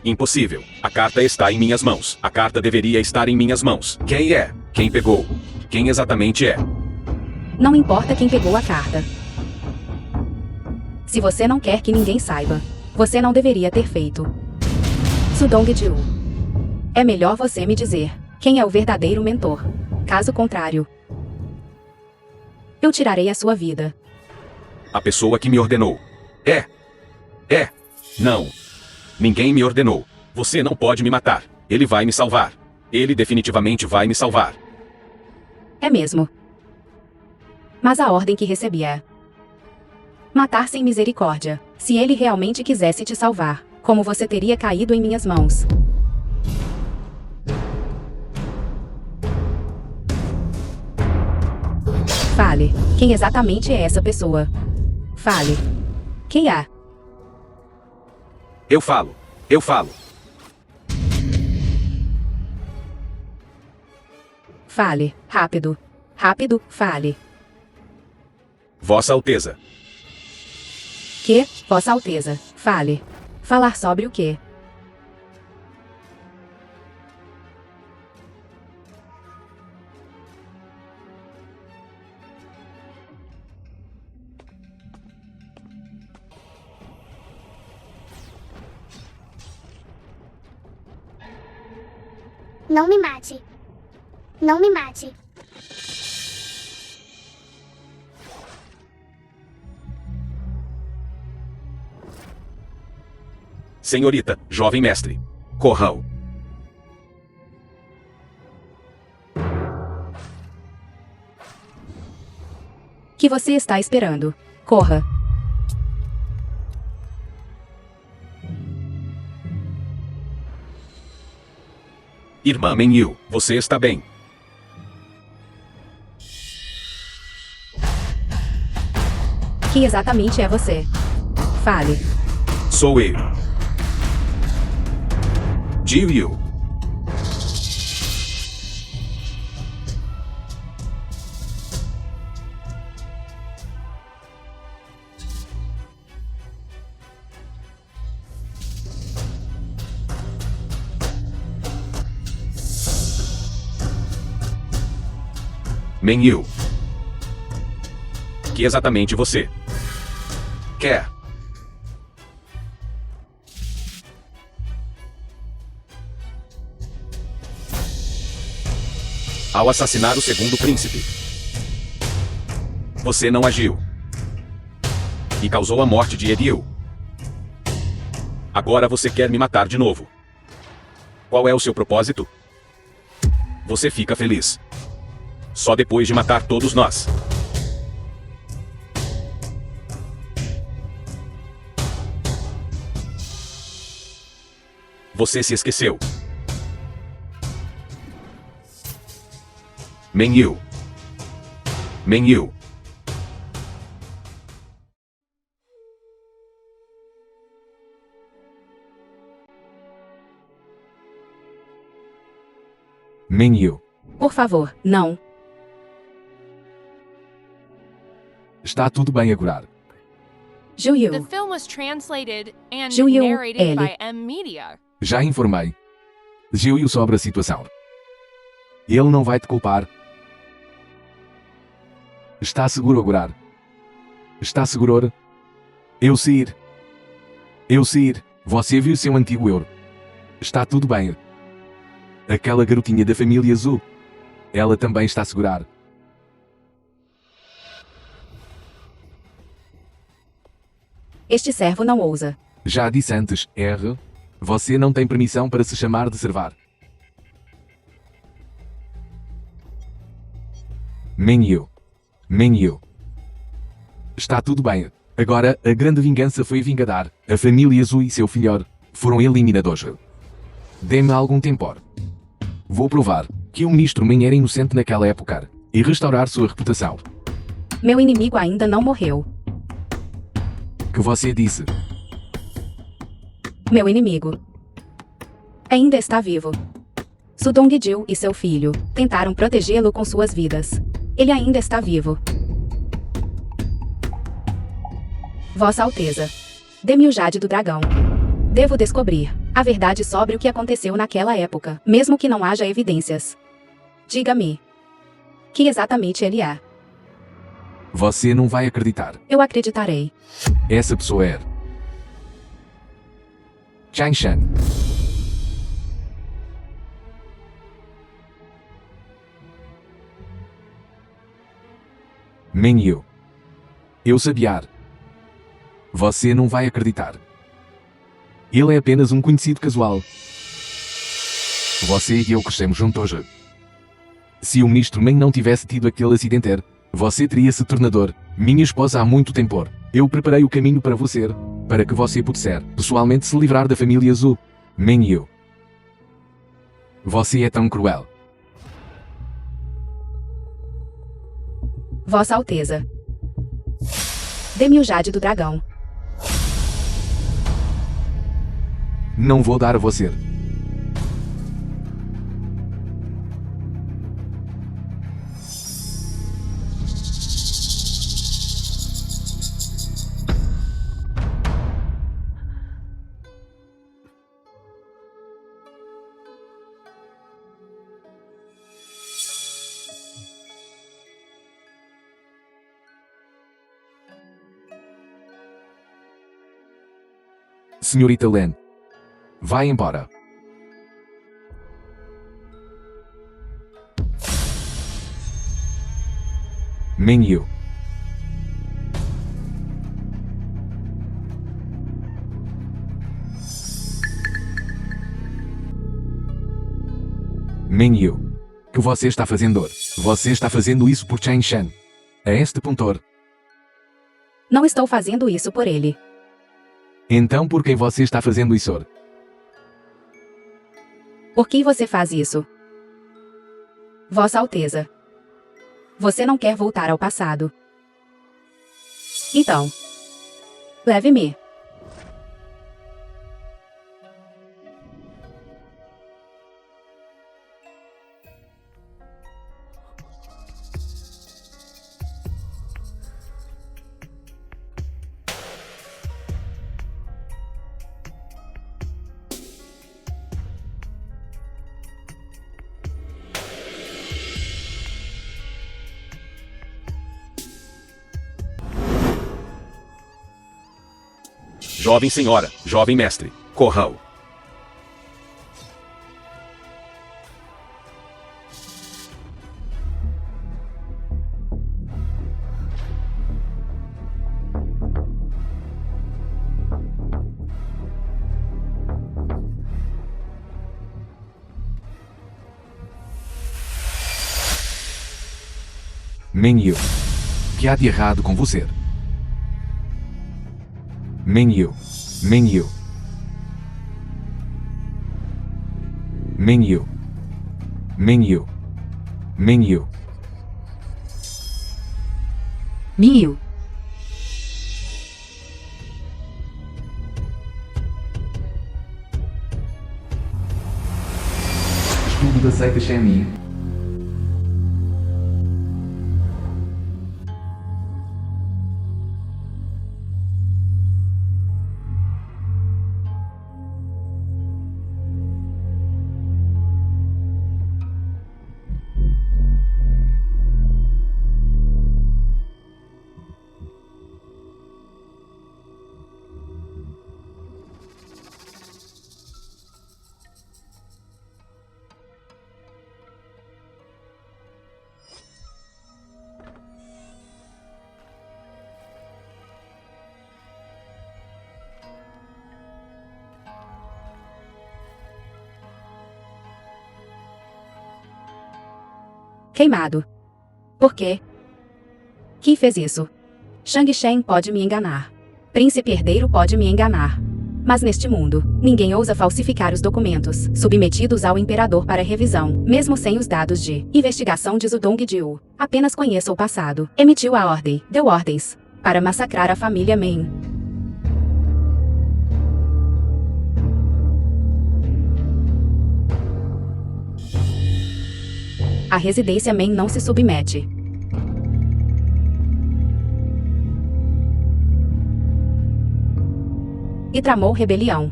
Impossível. A carta está em minhas mãos. A carta deveria estar em minhas mãos. Quem é? Quem pegou? Quem exatamente é? Não importa quem pegou a carta. Se você não quer que ninguém saiba, você não deveria ter feito. Su Dong-ju. É melhor você me dizer quem é o verdadeiro mentor. Caso contrário, eu tirarei a sua vida. A pessoa que me ordenou. Não. Ninguém me ordenou. Você não pode me matar. Ele vai me salvar. Ele definitivamente vai me salvar. É mesmo. Mas a ordem que recebi é matar sem misericórdia. Se ele realmente quisesse te salvar, como você teria caído em minhas mãos? Fale. Quem exatamente é essa pessoa? Fale. Quem é? Eu falo. Eu falo. Fale. Rápido. Rápido, fale. Vossa Alteza. Que? Vossa Alteza. Fale. Falar sobre o quê? Não me mate. Não me mate. Senhorita, jovem mestre. Corram. Que você está esperando? Corra. Irmã Men-yu, você está bem? Que exatamente é você? Fale. Sou eu. Ji-yu. Men-yu. Que exatamente você quer? Ao assassinar o segundo príncipe, você não agiu e causou a morte de Eriel. Agora você quer me matar de novo. Qual é o seu propósito? Você fica feliz só depois de matar todos nós. Você se esqueceu. Men-yu. Men-yu. Men-yu. Por favor, não. Está tudo bem agora. The Ju-yu. film was translated and Ju-yu, narrated ele. by M Media. Já informei. Gil sobre a situação. Ele não vai te culpar. Está seguro agora. Está seguro? Eu Sir. Você viu seu antigo eu. Está tudo bem. Aquela garotinha da família azul. Ela também está a segurar. Este servo não ousa. Já disse antes, R. Você não tem permissão para se chamar de servar. Menu. Está tudo bem. Agora, a grande vingança foi vingadar. A família azul e seu filhor foram eliminados. Dê-me algum tempo. Vou provar que o ministro Men era inocente naquela época e restaurar sua reputação. Meu inimigo ainda não morreu. Que você disse? Meu inimigo ainda está vivo. Sudong-gil e seu filho tentaram protegê-lo com suas vidas. Ele ainda está vivo. Vossa Alteza, dê-me o jade do dragão. Devo descobrir a verdade sobre o que aconteceu naquela época, mesmo que não haja evidências. Diga-me que exatamente ele é. Você não vai acreditar. Eu acreditarei. Essa pessoa é Chang Shan. Menu. Eu sabia. Você não vai acreditar. Ele é apenas um conhecido casual. Você e eu crescemos juntos. Se o ministro Men não tivesse tido aquele acidente, você teria se tornado minha esposa há muito tempo. Eu preparei o caminho para você, para que você pudesse pessoalmente se livrar da família azul. Menu. Você é tão cruel. Vossa Alteza, dê-me o jade do dragão. Não vou dar a você. Senhorita Len. Vai embora. Menu. Menu. Que você está fazendo? Você está fazendo isso por Chang Shan. A este ponto. Não estou fazendo isso por ele. Então por quem você está fazendo isso? Por que você faz isso? Vossa Alteza, você não quer voltar ao passado. Então, leve-me. Jovem senhora, jovem mestre, corra-o. Menu. Que há de errado com você? Menu. Menu. Menu. Menu. Menu. Miu. Estudo da seita Shami. Queimado. Por quê? Quem fez isso? Shang Shen pode me enganar. Príncipe herdeiro pode me enganar. Mas neste mundo, ninguém ousa falsificar os documentos submetidos ao imperador para revisão, mesmo sem os dados de investigação de Zudong Jiu. Apenas conheça o passado. Emitiu a ordem, deu ordens para massacrar a família Meng. A residência Meng não se submete. E tramou rebelião.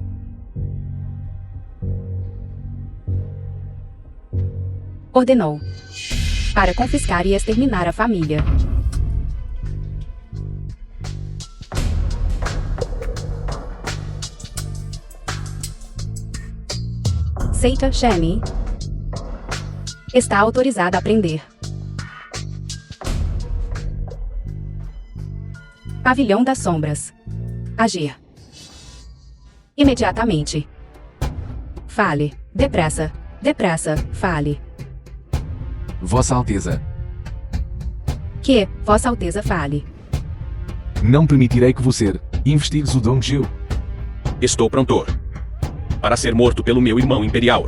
Ordenou para confiscar e exterminar a família. Seita Shenin está autorizada a prender. Pavilhão das Sombras. Agir. Imediatamente. Fale. Depressa. Depressa. Fale. Vossa Alteza. Que, Vossa Alteza fale. Não permitirei que você investigue Zudong Jiu. Estou pronto para ser morto pelo meu irmão imperial.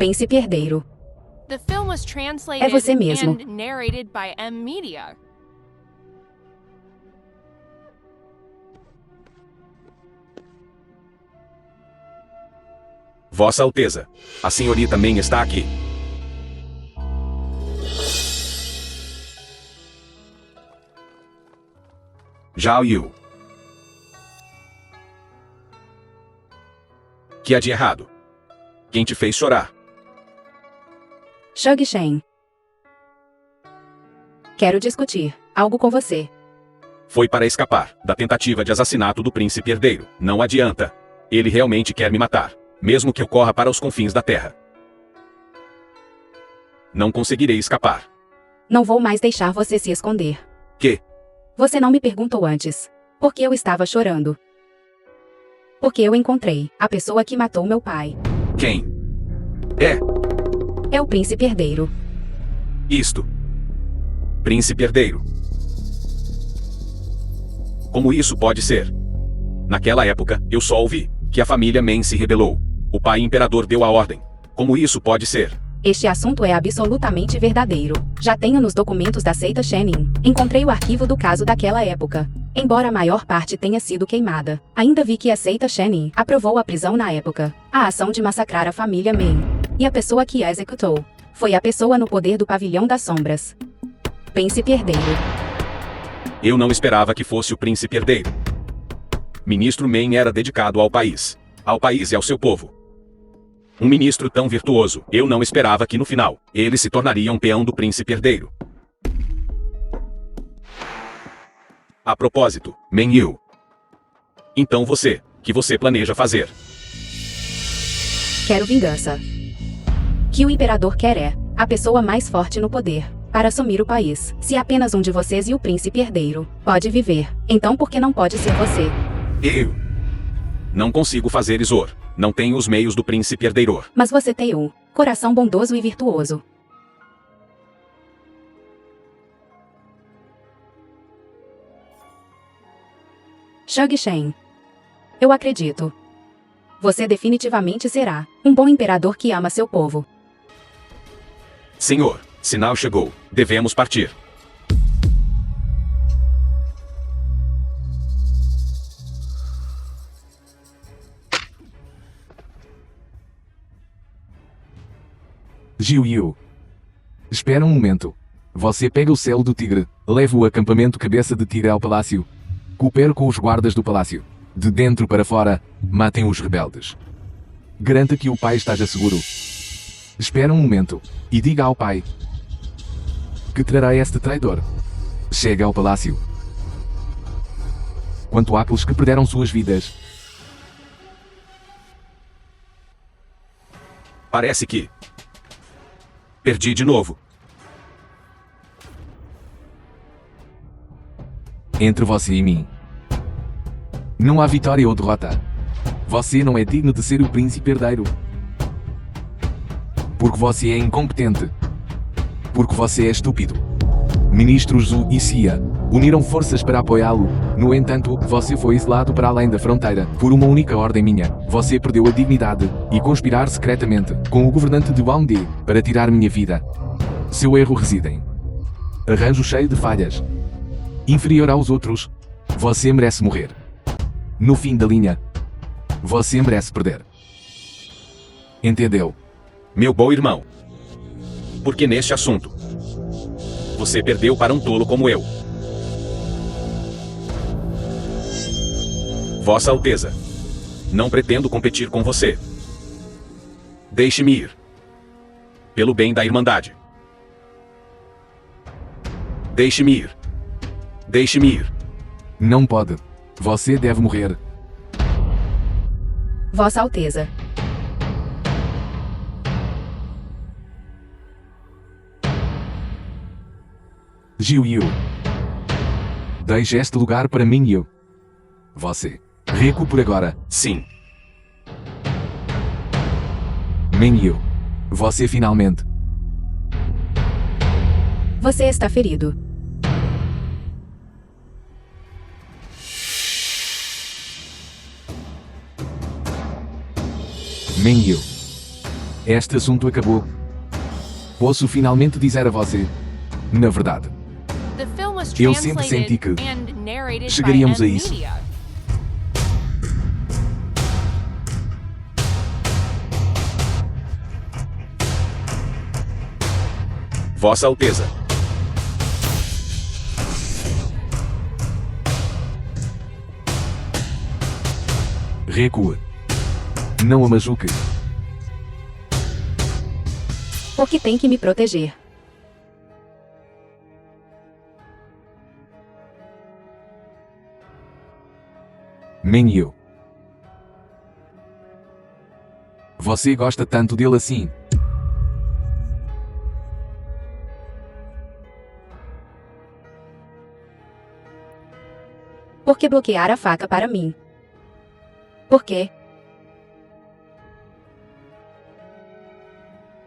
Príncipe herdeiro. The film was translated É você mesmo. and narrated by M Media. Vossa Alteza, a senhorita Meng está aqui. Zhao Yu. Que há de errado? Quem te fez chorar? Shang Shen. Quero discutir algo com você. Foi para escapar da tentativa de assassinato do príncipe herdeiro. Não adianta. Ele realmente quer me matar, mesmo que eu corra para os confins da terra. Não conseguirei escapar. Não vou mais deixar você se esconder. Que? Você não me perguntou antes. Por que eu estava chorando? Porque eu encontrei a pessoa que matou meu pai. Quem? É o príncipe herdeiro. Isto. Príncipe herdeiro. Como isso pode ser? Naquela época, eu só ouvi que a família Meng se rebelou. O pai imperador deu a ordem. Como isso pode ser? Este assunto é absolutamente verdadeiro. Já tenho nos documentos da seita Shenin. Encontrei o arquivo do caso daquela época. Embora a maior parte tenha sido queimada, ainda vi que a seita Shenin aprovou a prisão na época. A ação de massacrar a família Meng. E a pessoa que a executou foi a pessoa no poder do Pavilhão das Sombras. Príncipe herdeiro. Eu não esperava que fosse o príncipe herdeiro. Ministro Meng era dedicado ao país e ao seu povo. Um ministro tão virtuoso, eu não esperava que no final, ele se tornaria um peão do príncipe herdeiro. A propósito, Meng Yu. Então que você planeja fazer? Quero vingança. Que o imperador quer é a pessoa mais forte no poder para assumir o país. Se apenas um de vocês e o príncipe herdeiro pode viver, então por que não pode ser você? Eu não consigo fazer isso. Não tenho os meios do príncipe herdeiro. Mas você tem um coração bondoso e virtuoso. Shang Shen. Eu acredito. Você definitivamente será um bom imperador que ama seu povo. Senhor, sinal chegou. Devemos partir. Jiu Yu. Espera um momento. Você pega o selo do tigre, leva o acampamento Cabeça de Tigre ao palácio. Coopere com os guardas do palácio. De dentro para fora, matem os rebeldes. Garanta que o pai esteja seguro. Espera um momento e diga ao pai que trará este traidor. Chega ao palácio. Quanto àqueles que perderam suas vidas, parece que perdi de novo. entre você e mim, não há vitória ou derrota. Você não é digno de ser o príncipe herdeiro. Porque você é incompetente. Porque você é estúpido. Ministro Zhu e Xia uniram forças para apoiá-lo. No entanto, você foi exilado para além da fronteira. Por uma única ordem minha, você perdeu a dignidade e conspirar secretamente com o governante de Wangdi para tirar minha vida. Seu erro reside em arranjo cheio de falhas. Inferior aos outros, você merece morrer. No fim da linha, você merece perder. Entendeu? Meu bom irmão. Porque neste assunto, você perdeu para um tolo como eu. Vossa Alteza, não pretendo competir com você. Deixe-me ir. Pelo bem da Irmandade. Deixe-me ir. Deixe-me ir. Não pode. Você deve morrer. Vossa Alteza. Jiu Yu. Deixe este lugar para mim, Yu. Você. Recuo por agora. Sim. Mingyu. Você finalmente. Você está ferido. Mingyu. Este assunto acabou. Posso finalmente dizer a você. Na verdade, The film was eu sempre senti translated que and narrated chegaríamos by a M isso. Media. Vossa Alteza. Recua. Não a machuque. Porque tem que me proteger. Mingyu. Você gosta tanto dele assim. Por que bloquear a faca para mim? Por quê?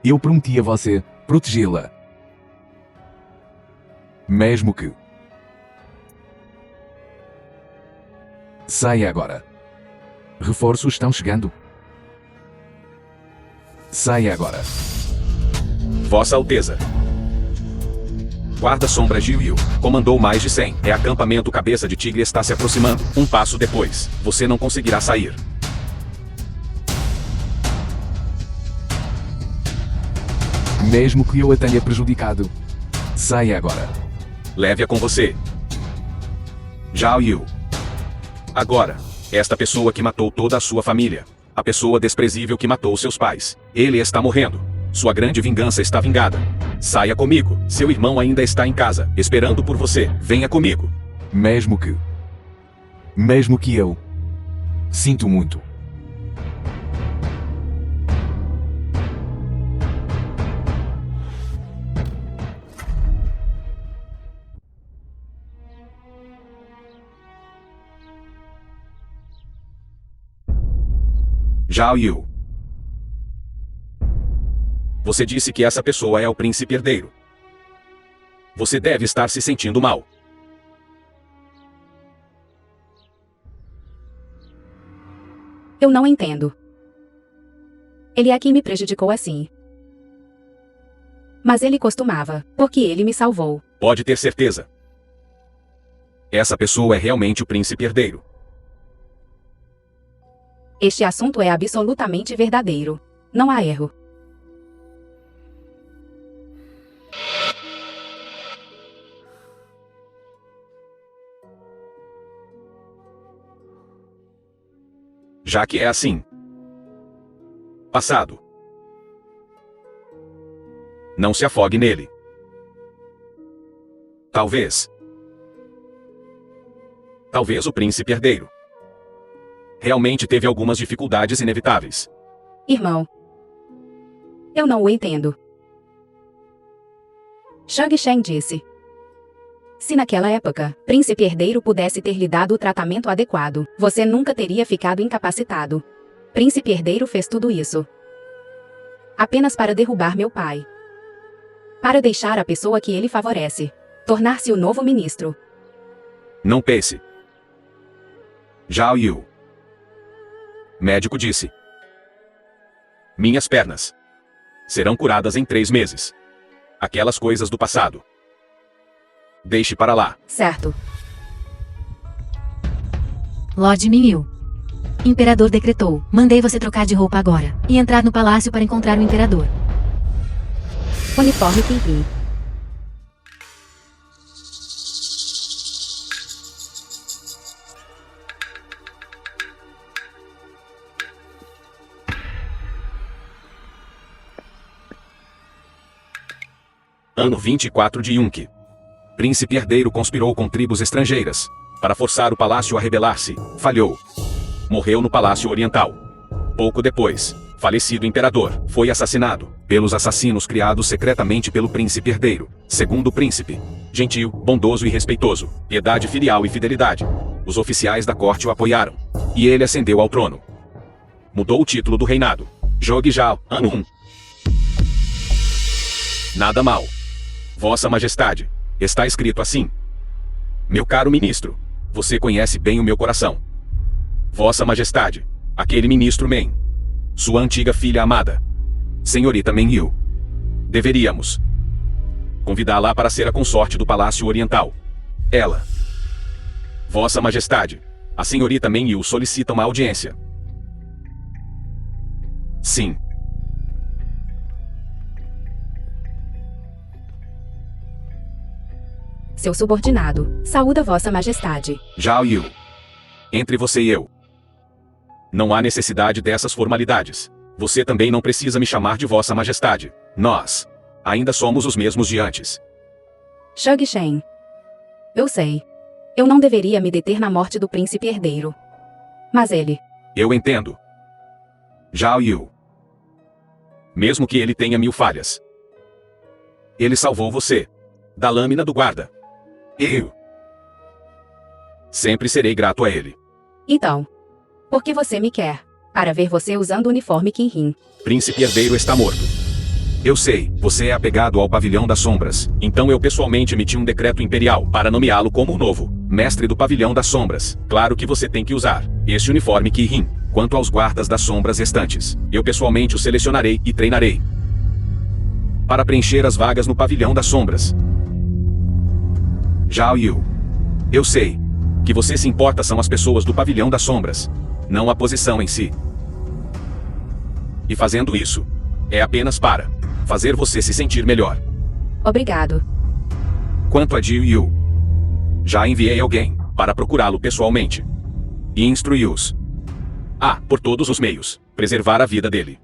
Eu prometi a você protegê-la. Mesmo que. Saia agora. Reforços estão chegando. Saia agora. Vossa Alteza. Guarda-sombra Jiu Yu comandou mais de 100. É acampamento Cabeça de Tigre está se aproximando. Um passo depois, você não conseguirá sair. Mesmo que eu a tenha prejudicado. Saia agora. Leve-a com você. Zhao Yu. Agora, esta pessoa que matou toda a sua família. A pessoa desprezível que matou seus pais. Ele está morrendo. Sua grande vingança está vingada. Saia comigo. Seu irmão ainda está em casa, esperando por você. Venha comigo. Mesmo que. Mesmo que eu. Sinto muito. Zhao Yu. Você disse que essa pessoa é o príncipe herdeiro. Você deve estar se sentindo mal. Eu não entendo. Ele é quem me prejudicou assim. Mas ele costumava, porque ele me salvou. Pode ter certeza. Essa pessoa é realmente o príncipe herdeiro. Este assunto é absolutamente verdadeiro. Não há erro. Já que é assim. Passado. Não se afogue nele. Talvez. Talvez o príncipe herdeiro realmente teve algumas dificuldades inevitáveis. Irmão. Eu não o entendo. Shang Shen disse. Se naquela época, príncipe herdeiro pudesse ter lhe dado o tratamento adequado, você nunca teria ficado incapacitado. Príncipe herdeiro fez tudo isso. Apenas para derrubar meu pai. Para deixar a pessoa que ele favorece tornar-se o novo ministro. Não pense. Zhao Yu. Médico disse. Minhas pernas serão curadas em 3 meses. Aquelas coisas do passado. Deixe para lá. Certo. Lord Minyu. Imperador decretou. Mandei você trocar de roupa agora e entrar no palácio para encontrar o imperador. Uniforme Kinrin. Ano 24 de Yunque. Príncipe herdeiro conspirou com tribos estrangeiras para forçar o palácio a rebelar-se. Falhou. Morreu no Palácio Oriental. Pouco depois, falecido imperador foi assassinado pelos assassinos criados secretamente pelo príncipe herdeiro. Segundo o príncipe, gentil, bondoso e respeitoso, piedade filial e fidelidade. Os oficiais da corte o apoiaram e ele ascendeu ao trono. Mudou o título do reinado. Jogue Zhao, ano 1. Nada mal. Vossa Majestade, está escrito assim. Meu caro ministro, você conhece bem o meu coração. Vossa Majestade, aquele ministro Men, sua antiga filha amada, senhorita Men Yu. Deveríamos convidá-la para ser a consorte do Palácio Oriental. Ela. Vossa Majestade, a senhorita Men Yu solicita uma audiência. Sim. Seu subordinado, saúda Vossa Majestade. Zhao Yu. Entre você e eu. Não há necessidade dessas formalidades. Você também não precisa me chamar de Vossa Majestade. Nós ainda somos os mesmos de antes. Shang Shen. Eu sei. Eu não deveria me deter na morte do príncipe herdeiro. Mas ele... Eu entendo. Zhao Yu. Mesmo que ele tenha 1000 falhas. Ele salvou você da lâmina do guarda. Eu sempre serei grato a ele. Então, por que você me quer? Para ver você usando o uniforme Kinrin. Príncipe herdeiro está morto. Eu sei, você é apegado ao Pavilhão das Sombras. Então eu pessoalmente emiti um decreto imperial para nomeá-lo como o novo mestre do Pavilhão das Sombras. Claro que você tem que usar este uniforme Kinrin. Quanto aos guardas das sombras restantes, eu pessoalmente os selecionarei e treinarei para preencher as vagas no Pavilhão das Sombras. Zhao Yu. Eu sei que você se importa são as pessoas do Pavilhão das Sombras, não a posição em si. E fazendo isso, é apenas para fazer você se sentir melhor. Obrigado. Quanto a Jiu Yu, já enviei alguém para procurá-lo pessoalmente e instruí-os por todos os meios, preservar a vida dele.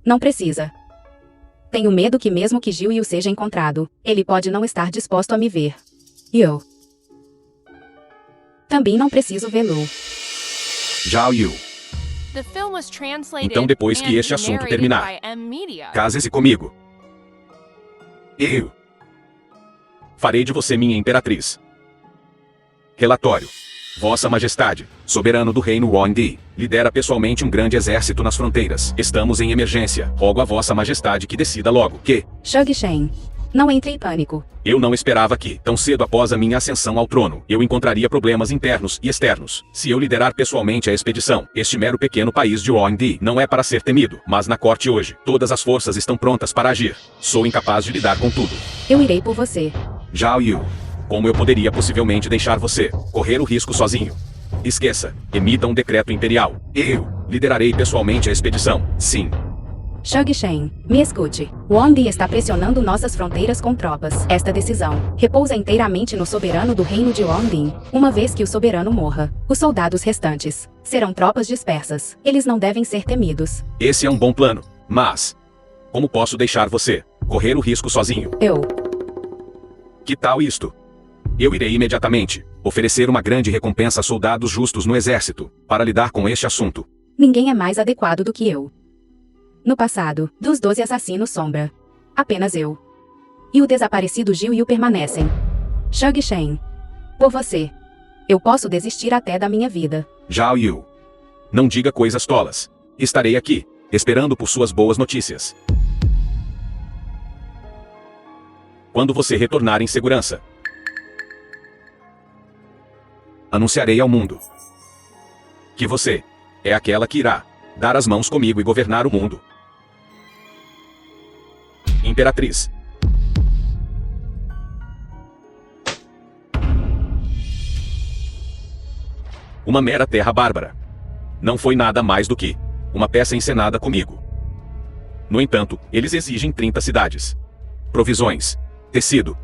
Não precisa. Tenho medo que mesmo que Jiu Yu seja encontrado, ele pode não estar disposto a me ver. E eu também não preciso vê-lo. Zhao Yu. The film was translated Então depois que and este assunto narrated terminar, by M Media. case-se comigo. Eu farei de você minha imperatriz. Relatório. Vossa Majestade, soberano do reino Wandi, lidera pessoalmente um grande exército nas fronteiras. Estamos em emergência. Rogo a Vossa Majestade que decida logo que... Shang Shen. Não entre em pânico. Eu não esperava que, tão cedo após a minha ascensão ao trono, eu encontraria problemas internos e externos. Se eu liderar pessoalmente a expedição, este mero pequeno país de Wandi não é para ser temido, mas na corte hoje, todas as forças estão prontas para agir. Sou incapaz de lidar com tudo. Eu irei por você. Zhao Yu. Como eu poderia possivelmente deixar você correr o risco sozinho? Esqueça, emita um decreto imperial. Eu liderarei pessoalmente a expedição, sim. Shang Shen, me escute. Wandi está pressionando nossas fronteiras com tropas. Esta decisão repousa inteiramente no soberano do reino de Wandi. Uma vez que o soberano morra, os soldados restantes serão tropas dispersas. Eles não devem ser temidos. Esse é um bom plano, mas... como posso deixar você correr o risco sozinho? Que tal isto? Eu irei imediatamente oferecer uma grande recompensa a soldados justos no exército para lidar com este assunto. Ninguém é mais adequado do que eu. No passado, dos 12 assassinos sombra, apenas eu e o desaparecido Jiu Yu permanecem. Shang Shen. Por você, eu posso desistir até da minha vida. Zhao Yu. Não diga coisas tolas. Estarei aqui esperando por suas boas notícias. Quando você retornar em segurança, anunciarei ao mundo que você é aquela que irá dar as mãos comigo e governar o mundo. Imperatriz. Uma mera terra bárbara. Não foi nada mais do que uma peça encenada comigo. No entanto, eles exigem 30 cidades, provisões, tecido,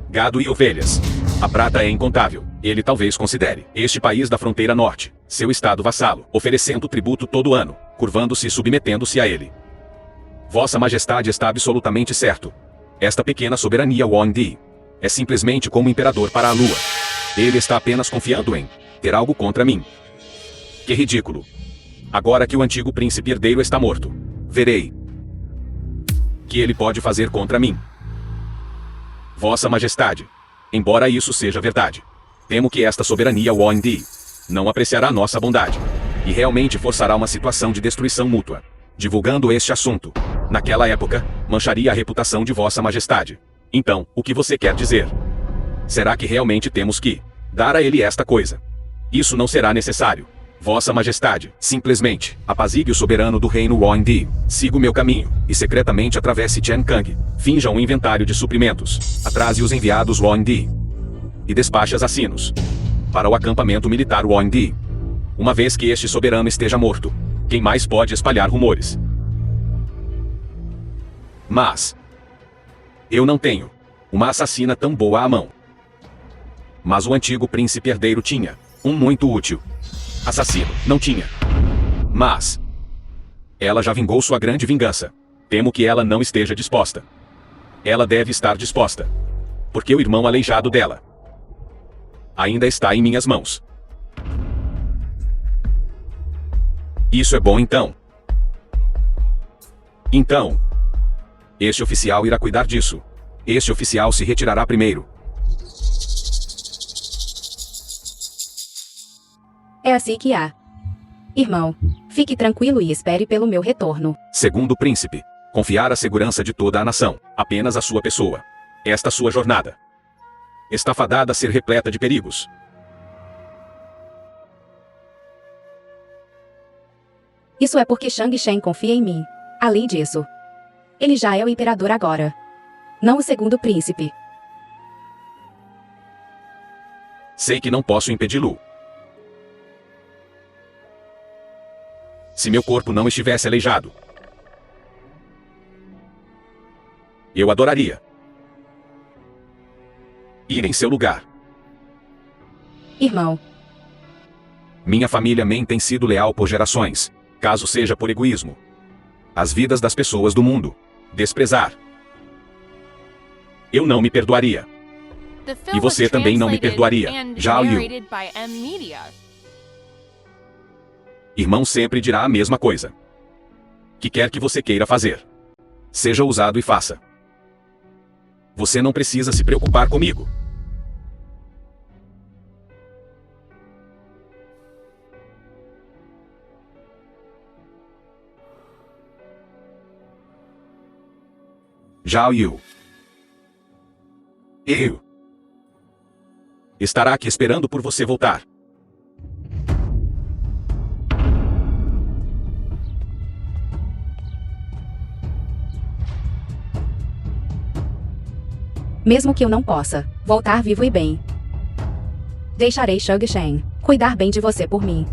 gado e ovelhas. A prata é incontável. Ele talvez considere este país da fronteira norte seu estado vassalo, oferecendo tributo todo ano, curvando-se e submetendo-se a ele. Vossa Majestade está absolutamente certo. Esta pequena soberania Wandi é simplesmente como imperador para a lua. Ele está apenas confiando em ter algo contra mim. Que ridículo. Agora que o antigo príncipe herdeiro está morto, verei que ele pode fazer contra mim. Vossa Majestade, embora isso seja verdade, temo que esta soberania Wandi não apreciará nossa bondade e realmente forçará uma situação de destruição mútua. Divulgando este assunto, naquela época, mancharia a reputação de Vossa Majestade. Então, o que você quer dizer? Será que realmente temos que dar a ele esta coisa? Isso não será necessário. Vossa Majestade, simplesmente, apazigue o soberano do reino Wandi, siga o meu caminho, e secretamente atravesse Chenkang, finja um inventário de suprimentos, atrase os enviados Wandi, e despache assassinos para o acampamento militar Wandi. Uma vez que este soberano esteja morto, quem mais pode espalhar rumores? Mas eu não tenho uma assassina tão boa à mão. Mas o antigo príncipe herdeiro tinha um muito útil assassino. Não tinha. Mas ela já vingou sua grande vingança. Temo que ela não esteja disposta. Ela deve estar disposta, porque o irmão aleijado dela ainda está em minhas mãos. Isso é bom então. Então, este oficial irá cuidar disso. Este oficial se retirará primeiro. É assim que há. Irmão, fique tranquilo e espere pelo meu retorno. Segundo o príncipe, confiar a segurança de toda a nação, apenas a sua pessoa. Esta sua jornada está fadada a ser repleta de perigos. Isso é porque Shang Shen confia em mim. Além disso, ele já é o imperador agora, não o segundo príncipe. Sei que não posso impedi-lo. Se meu corpo não estivesse aleijado, eu adoraria ir em seu lugar. Irmão, minha família Meng tem sido leal por gerações. Caso seja por egoísmo, as vidas das pessoas do mundo desprezar, eu não me perdoaria. E você também não me perdoaria, Zhao Yu. Irmão sempre dirá a mesma coisa. Que quer que você queira fazer, seja ousado e faça. Você não precisa se preocupar comigo. Zhao Yu. Eu estará aqui esperando por você voltar. mesmo que eu não possa voltar vivo e bem, deixarei Shang Shen cuidar bem de você por mim.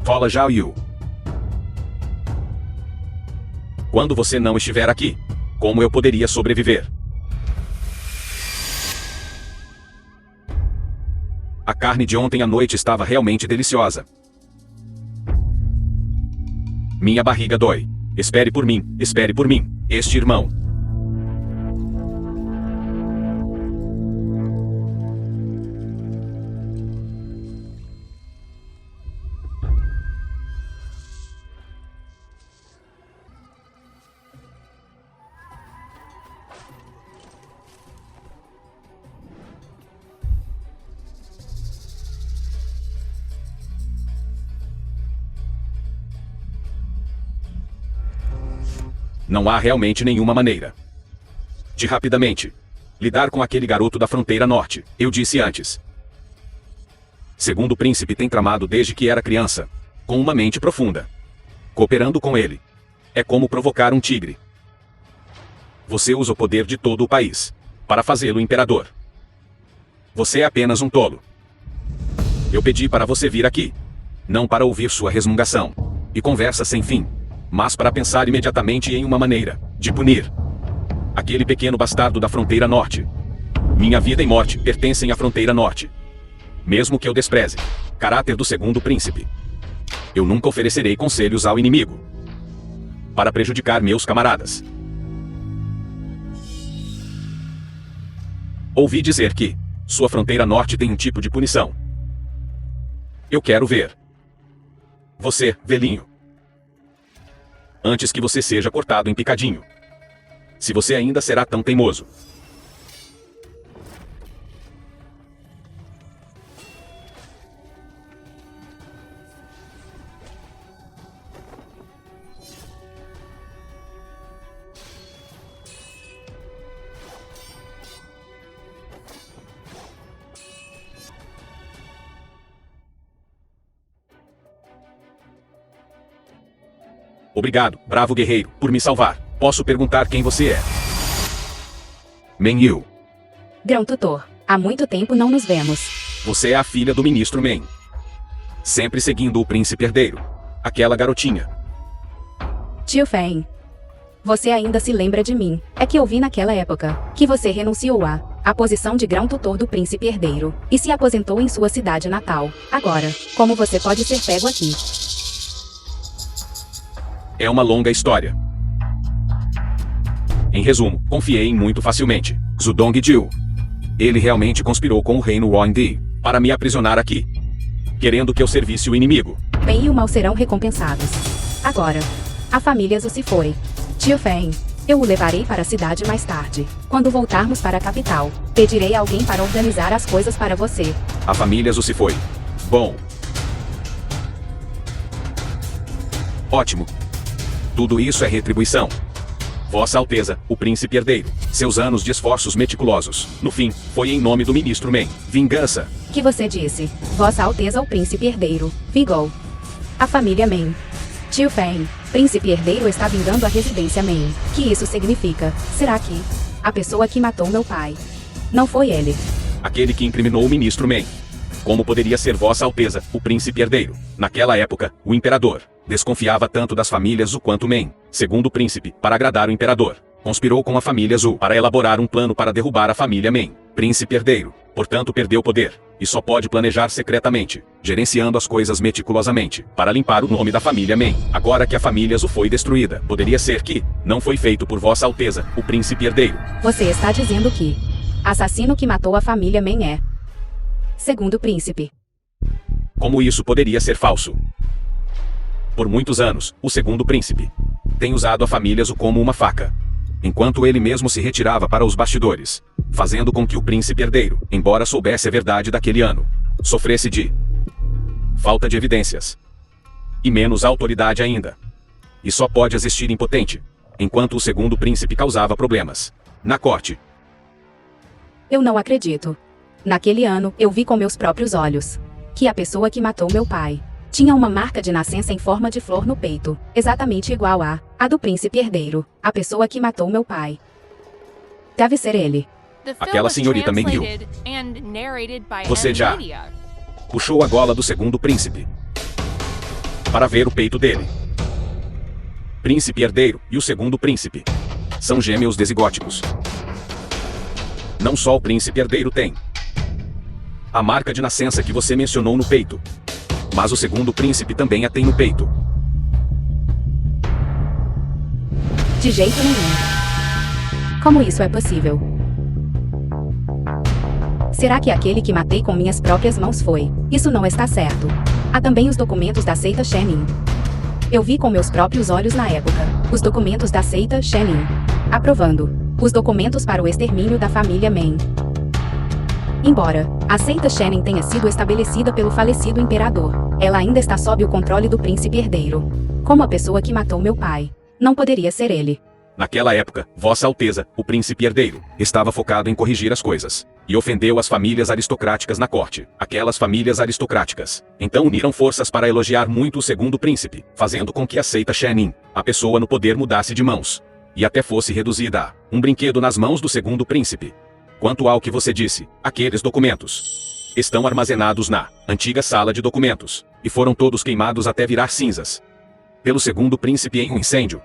Fala, Zhao Yu. Quando você não estiver aqui, como eu poderia sobreviver? A carne de ontem à noite estava realmente deliciosa. Minha barriga dói. Espere por mim, este irmão. Não há realmente nenhuma maneira de rapidamente lidar com aquele garoto da fronteira norte, eu disse antes. Segundo príncipe tem tramado desde que era criança, com uma mente profunda. Cooperando com ele é como provocar um tigre. Você usa o poder de todo o país para fazê-lo imperador. Você é apenas um tolo. Eu pedi para você vir aqui, não para ouvir sua resmungação e conversa sem fim, mas para pensar imediatamente em uma maneira de punir aquele pequeno bastardo da fronteira norte. Minha vida e morte pertencem à fronteira norte. Mesmo que eu despreze caráter do segundo príncipe, eu nunca oferecerei conselhos ao inimigo para prejudicar meus camaradas. Ouvi dizer que sua fronteira norte tem um tipo de punição. Eu quero ver você, velhinho, antes que você seja cortado em picadinho. Se você ainda será tão teimoso. Obrigado, bravo guerreiro, por me salvar. Posso perguntar quem você é? Men Yu. Grão-tutor, há muito tempo não nos vemos. Você é a filha do ministro Men. Sempre seguindo o príncipe herdeiro. Aquela garotinha. Tio Fen. Você ainda se lembra de mim. É que eu vi naquela época que você renunciou à posição de grão-tutor do príncipe herdeiro e se aposentou em sua cidade natal. Agora, como você pode ser pego aqui? É uma longa história. Em resumo, confiei muito facilmente. Zudong Jiu. Ele realmente conspirou com o reino Wandi para me aprisionar aqui, querendo que eu servisse o inimigo. Bem e o mal serão recompensados. Agora, a família Zhu se foi. Tio Fen, eu o levarei para a cidade mais tarde. Quando voltarmos para a capital, pedirei a alguém para organizar as coisas para você. A família Zhu se foi. Bom. Ótimo. Tudo isso é retribuição. Vossa Alteza, o príncipe herdeiro, seus anos de esforços meticulosos, no fim, foi em nome do ministro Men. Vingança. Que você disse? Vossa Alteza o príncipe herdeiro, vingou a família Men. Tio Fen, príncipe herdeiro está vingando a residência Men. Que isso significa? Será que a pessoa que matou meu pai não foi ele? Aquele que incriminou o ministro Men. Como poderia ser Vossa Alteza, o príncipe herdeiro? Naquela época, o imperador desconfiava tanto das famílias Zhu quanto Men. Segundo o príncipe, para agradar o imperador, conspirou com a família Zhu para elaborar um plano para derrubar a família Men. Príncipe herdeiro, portanto perdeu poder, e só pode planejar secretamente, gerenciando as coisas meticulosamente, para limpar o nome da família Men. Agora que a família Zhu foi destruída, poderia ser que não foi feito por Vossa Alteza, o príncipe herdeiro. Você está dizendo que assassino que matou a família Men é segundo o príncipe. Como isso poderia ser falso? Por muitos anos, o segundo príncipe tem usado a família Zhu como uma faca, enquanto ele mesmo se retirava para os bastidores, fazendo com que o príncipe herdeiro, embora soubesse a verdade daquele ano, sofresse de falta de evidências e menos autoridade ainda. E só pode existir impotente, enquanto o segundo príncipe causava problemas na corte. Eu não acredito. Naquele ano, eu vi com meus próprios olhos que a pessoa que matou meu pai tinha uma marca de nascença em forma de flor no peito, exatamente igual à do príncipe herdeiro, a pessoa que matou meu pai. Deve ser ele. Aquela senhorita Men Yu. Você já puxou a gola do segundo príncipe para ver o peito dele. Príncipe herdeiro e o segundo príncipe são gêmeos desigóticos. Não só o príncipe herdeiro tem a marca de nascença que você mencionou no peito, mas o segundo príncipe também a tem no peito. De jeito nenhum. Como isso é possível? Será que aquele que matei com minhas próprias mãos foi? Isso não está certo. Há também os documentos da seita Shenin. Eu vi com meus próprios olhos na época os documentos da seita Shenin, aprovando os documentos para o extermínio da família Men. Embora a seita Shenin tenha sido estabelecida pelo falecido imperador, ela ainda está sob o controle do príncipe herdeiro. Como a pessoa que matou meu pai não poderia ser ele. Naquela época, Vossa Alteza, o príncipe herdeiro, estava focado em corrigir as coisas. E ofendeu as famílias aristocráticas na corte. Aquelas famílias aristocráticas. Então uniram forças para elogiar muito o segundo príncipe, fazendo com que a seita Shenin, a pessoa no poder, mudasse de mãos. E até fosse reduzida a um brinquedo nas mãos do segundo príncipe. Quanto ao que você disse, aqueles documentos estão armazenados na antiga sala de documentos, e foram todos queimados até virar cinzas pelo segundo príncipe em um incêndio.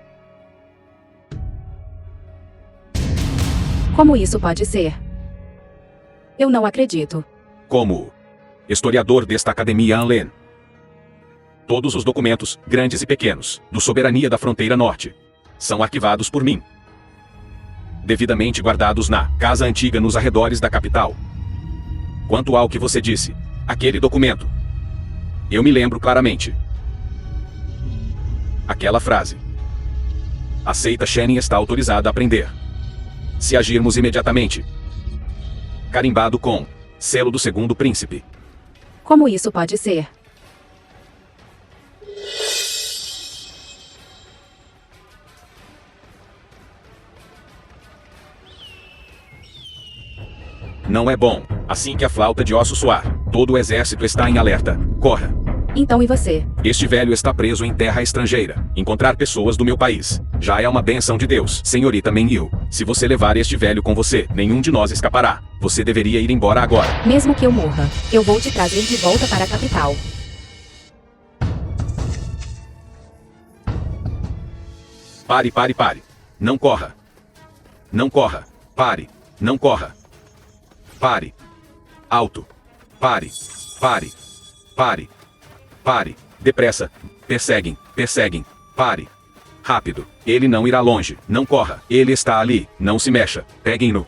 Como isso pode ser? Eu não acredito. Como historiador desta academia Anlen, todos os documentos, grandes e pequenos, do Soberania da Fronteira Norte, são arquivados por mim, devidamente guardados na casa antiga nos arredores da capital. Quanto ao que você disse, aquele documento, eu me lembro claramente. Aquela frase. A seita Shenin está autorizada a prender. Se agirmos imediatamente. Carimbado com selo do segundo príncipe. Como isso pode ser? Não é bom. Assim que a flauta de osso soar, todo o exército está em alerta. Corra. Então e você? Este velho está preso em terra estrangeira. Encontrar pessoas do meu país já é uma bênção de Deus, senhorita Menyu. Se você levar este velho com você, nenhum de nós escapará. Você deveria ir embora agora. Mesmo que eu morra, eu vou te trazer de volta para a capital. Pare, pare, pare. Não corra. Não corra. Pare. Não corra. Pare. Alto. Pare. Pare. Pare. Pare. Depressa. Perseguem. Perseguem. Pare. Rápido. Ele não irá longe. Não corra. Ele está ali. Não se mexa. Peguem-no.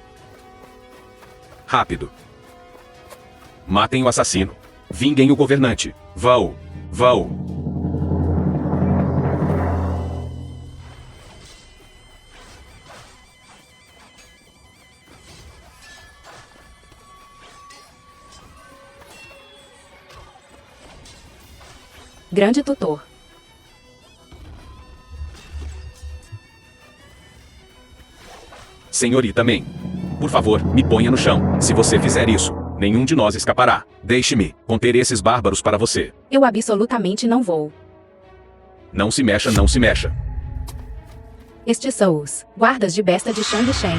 Rápido. Matem o assassino. Vinguem o governante. Vão. Vão. Grande tutor. Senhorita Men, por favor, me ponha no chão. Se você fizer isso, nenhum de nós escapará. Deixe-me conter esses bárbaros para você. Eu absolutamente não vou. Não se mexa, não se mexa. Estes são os guardas de besta de Shang Shen.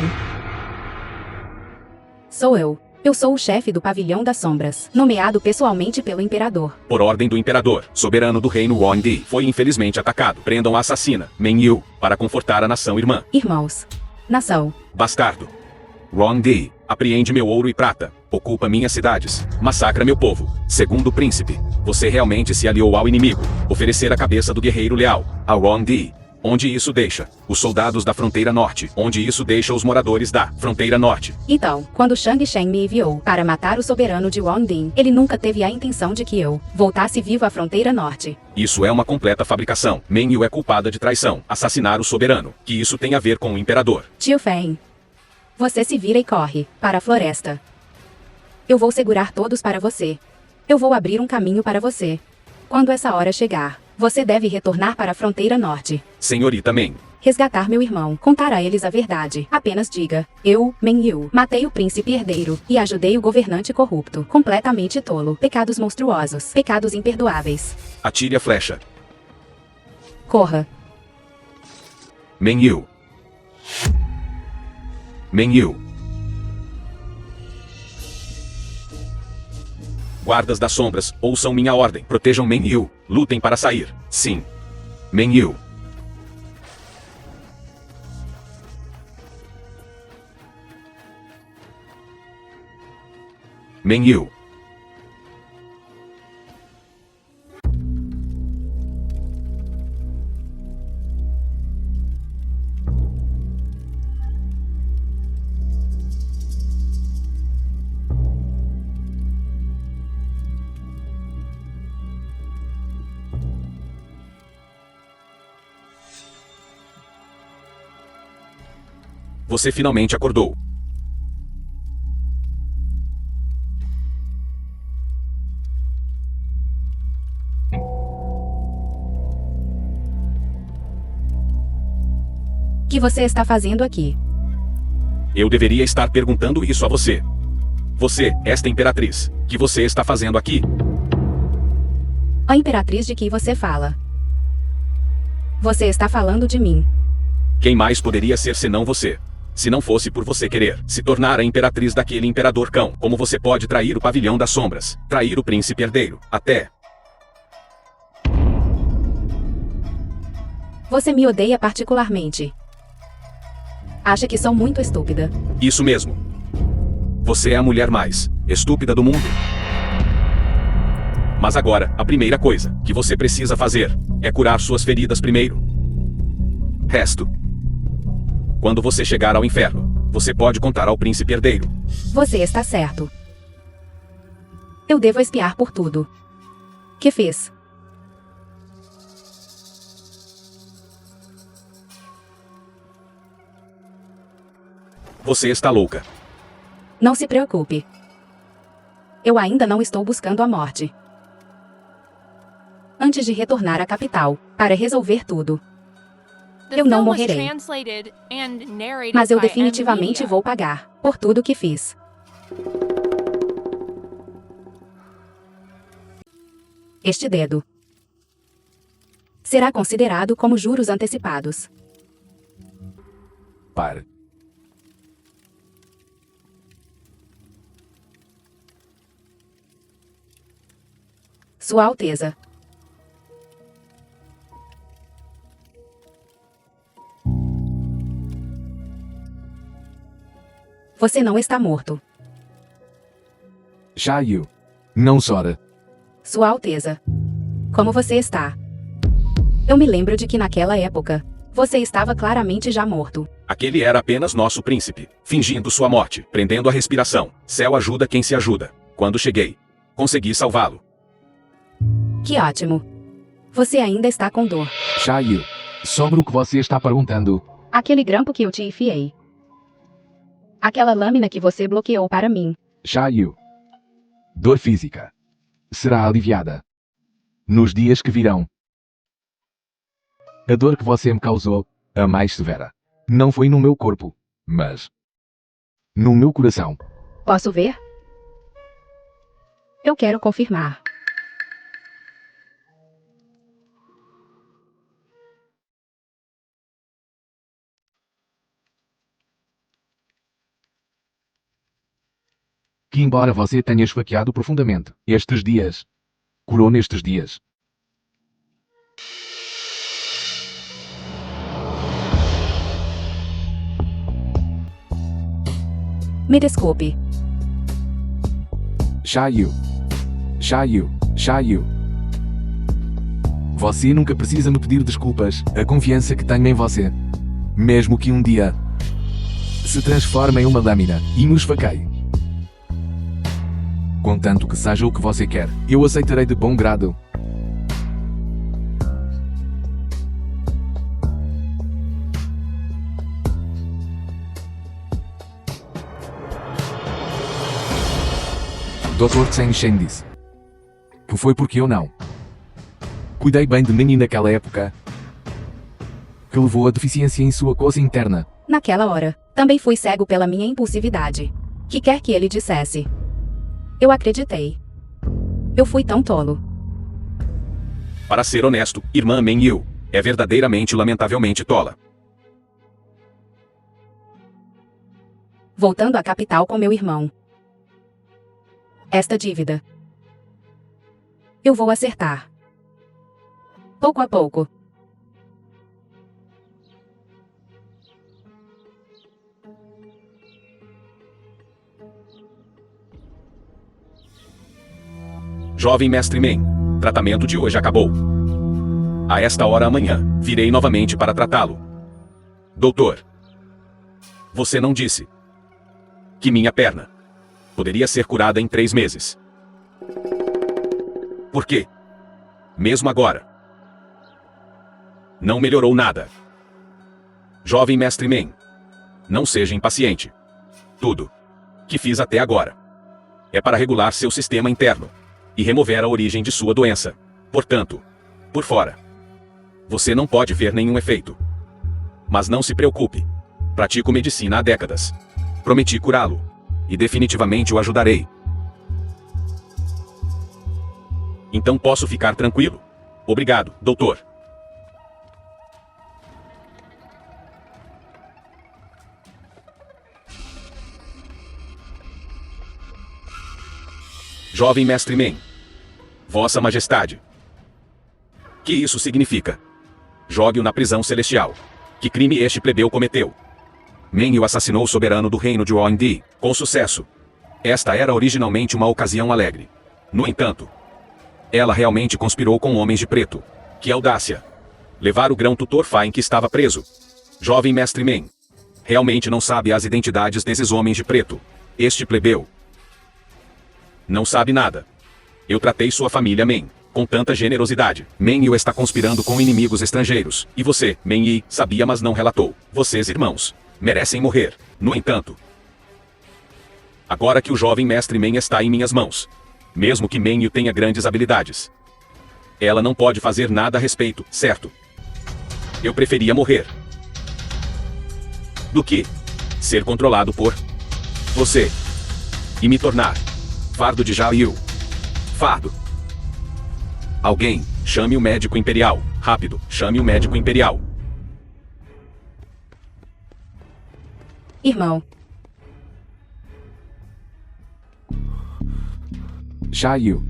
Sou eu. Eu sou o chefe do Pavilhão das Sombras, nomeado pessoalmente pelo Imperador. Por ordem do Imperador, soberano do reino Wangdi, foi infelizmente atacado. Prendam a assassina, Menyu, para confortar a nação irmã. Irmãos. Nação. Bastardo. Wangdi, apreende meu ouro e prata. Ocupa minhas cidades. Massacra meu povo. Segundo príncipe, você realmente se aliou ao inimigo. Oferecer a cabeça do guerreiro leal, a Wangdi. Onde isso deixa os soldados da fronteira norte? Onde isso deixa os moradores da fronteira norte? Então, quando Shang Shen me enviou para matar o soberano de Wangding, ele nunca teve a intenção de que eu voltasse vivo à fronteira norte. Isso é uma completa fabricação. Menyu é culpada de traição, assassinar o soberano. Que isso tem a ver com o imperador? Tio Feng. Você se vira e corre para a floresta. Eu vou segurar todos para você. Eu vou abrir um caminho para você. Quando essa hora chegar, você deve retornar para a fronteira norte. Senhorita Men. Resgatar meu irmão, contar a eles a verdade. Apenas diga, eu, Menyu, matei o príncipe herdeiro e ajudei o governante corrupto, completamente tolo. Pecados monstruosos, pecados imperdoáveis. Atire a flecha. Corra. Menyu. Menyu. Guardas das sombras, ouçam minha ordem. Protejam Menyu. Lutem para sair. Sim. Menyu. Menyu. Você finalmente acordou. Que você está fazendo aqui? Eu deveria estar perguntando isso a você. Você, esta imperatriz, que você está fazendo aqui? A imperatriz de que você fala? Você está falando de mim. Quem mais poderia ser senão você? Se não fosse por você querer se tornar a imperatriz daquele imperador cão, como você pode trair o pavilhão das sombras, trair o príncipe herdeiro, até... Você me odeia particularmente. Acha que sou muito estúpida. Isso mesmo. Você é a mulher mais estúpida do mundo. Mas agora, a primeira coisa que você precisa fazer é curar suas feridas primeiro. Resto. Quando você chegar ao inferno, você pode contar ao príncipe herdeiro. Você está certo. Eu devo espiar por tudo. Que fiz? Você está louca. Não se preocupe. Eu ainda não estou buscando a morte. Antes de retornar à capital, para resolver tudo. The Eu não film was morrerei. translated and narrated Mas eu by definitivamente M. vou pagar por tudo que fiz. Este dedo será considerado como juros antecipados. Pare. Sua Alteza. Você não está morto. Xiaoyu. Não chora. Sua Alteza. Como você está? Eu me lembro de que naquela época, você estava claramente já morto. Aquele era apenas nosso príncipe, fingindo sua morte, prendendo a respiração. Céu ajuda quem se ajuda. Quando cheguei, consegui salvá-lo. Que ótimo. Você ainda está com dor. Xiaoyu. Sobre o que você está perguntando. Aquele grampo que eu te enfiei. Aquela lâmina que você bloqueou para mim. Xiaoyu. Dor física. Será aliviada nos dias que virão. A dor que você me causou, a mais severa, não foi no meu corpo, mas no meu coração. Posso ver? Eu quero confirmar. Que embora você tenha esfaqueado profundamente estes dias, curou nestes dias. Me desculpe. Xiaoyu. Xiaoyu. Xiaoyu. Você nunca precisa me pedir desculpas. A confiança que tenho em você, mesmo que um dia se transforme em uma lâmina e me esfaqueie. Contanto que seja o que você quer, eu aceitarei de bom grado. Dr. Chen Shen disse que foi porque eu não cuidei bem de mim naquela época que levou a deficiência em sua coisa interna. Naquela hora, também fui cego pela minha impulsividade. Que quer que ele dissesse. Eu acreditei. Eu fui tão tolo. Para ser honesto, irmã Men Yu é verdadeiramente lamentavelmente tola. Voltando à capital com meu irmão. Esta dívida. Eu vou acertar. Pouco a pouco. Jovem mestre Men, tratamento de hoje acabou. A esta hora amanhã, virei novamente para tratá-lo. Doutor, você não disse que minha perna poderia ser curada em 3 meses. Por quê? Mesmo agora, não melhorou nada. Jovem mestre Men, não seja impaciente. Tudo que fiz até agora é para regular seu sistema interno e remover a origem de sua doença. Portanto, por fora, você não pode ver nenhum efeito. Mas não se preocupe. Pratico medicina há décadas. Prometi curá-lo. E definitivamente o ajudarei. Então posso ficar tranquilo. Obrigado, doutor. Jovem Mestre Men. Vossa Majestade. Que isso significa? Jogue-o na prisão celestial. Que crime este plebeu cometeu? Men o assassinou o soberano do reino de Oindi, com sucesso. Esta era originalmente uma ocasião alegre. No entanto, ela realmente conspirou com homens de preto. Que audácia! Levar o grão-tutor Fain que estava preso. Jovem Mestre Men. Realmente não sabe as identidades desses homens de preto. Este plebeu não sabe nada. Eu tratei sua família, Men, com tanta generosidade. Men está conspirando com inimigos estrangeiros. E você, Men, sabia mas não relatou. Vocês, irmãos, merecem morrer. No entanto, agora que o jovem Mestre Men está em minhas mãos, mesmo que Men tenha grandes habilidades, ela não pode fazer nada a respeito, certo? Eu preferia morrer do que ser controlado por você e me tornar fardo de Jalil. Fardo. Alguém, chame o médico imperial. Rápido, chame o médico imperial. Irmão. Xiao.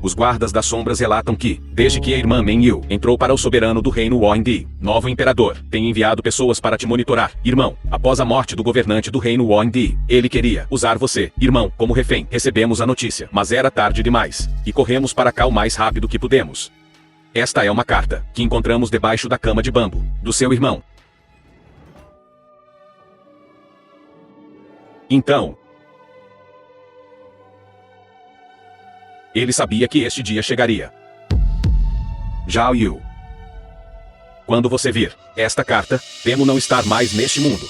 Os guardas das sombras relatam que, desde que a irmã Men-Yu entrou para o soberano do reino Oindi, novo imperador, tem enviado pessoas para te monitorar. Irmão, após a morte do governante do reino Oindi, ele queria usar você, irmão, como refém. Recebemos a notícia, mas era tarde demais. E corremos para cá o mais rápido que pudemos. Esta é uma carta, que encontramos debaixo da cama de bambu, do seu irmão. Então, ele sabia que este dia chegaria. Zhao Yu. Quando você vir esta carta, temo não estar mais neste mundo.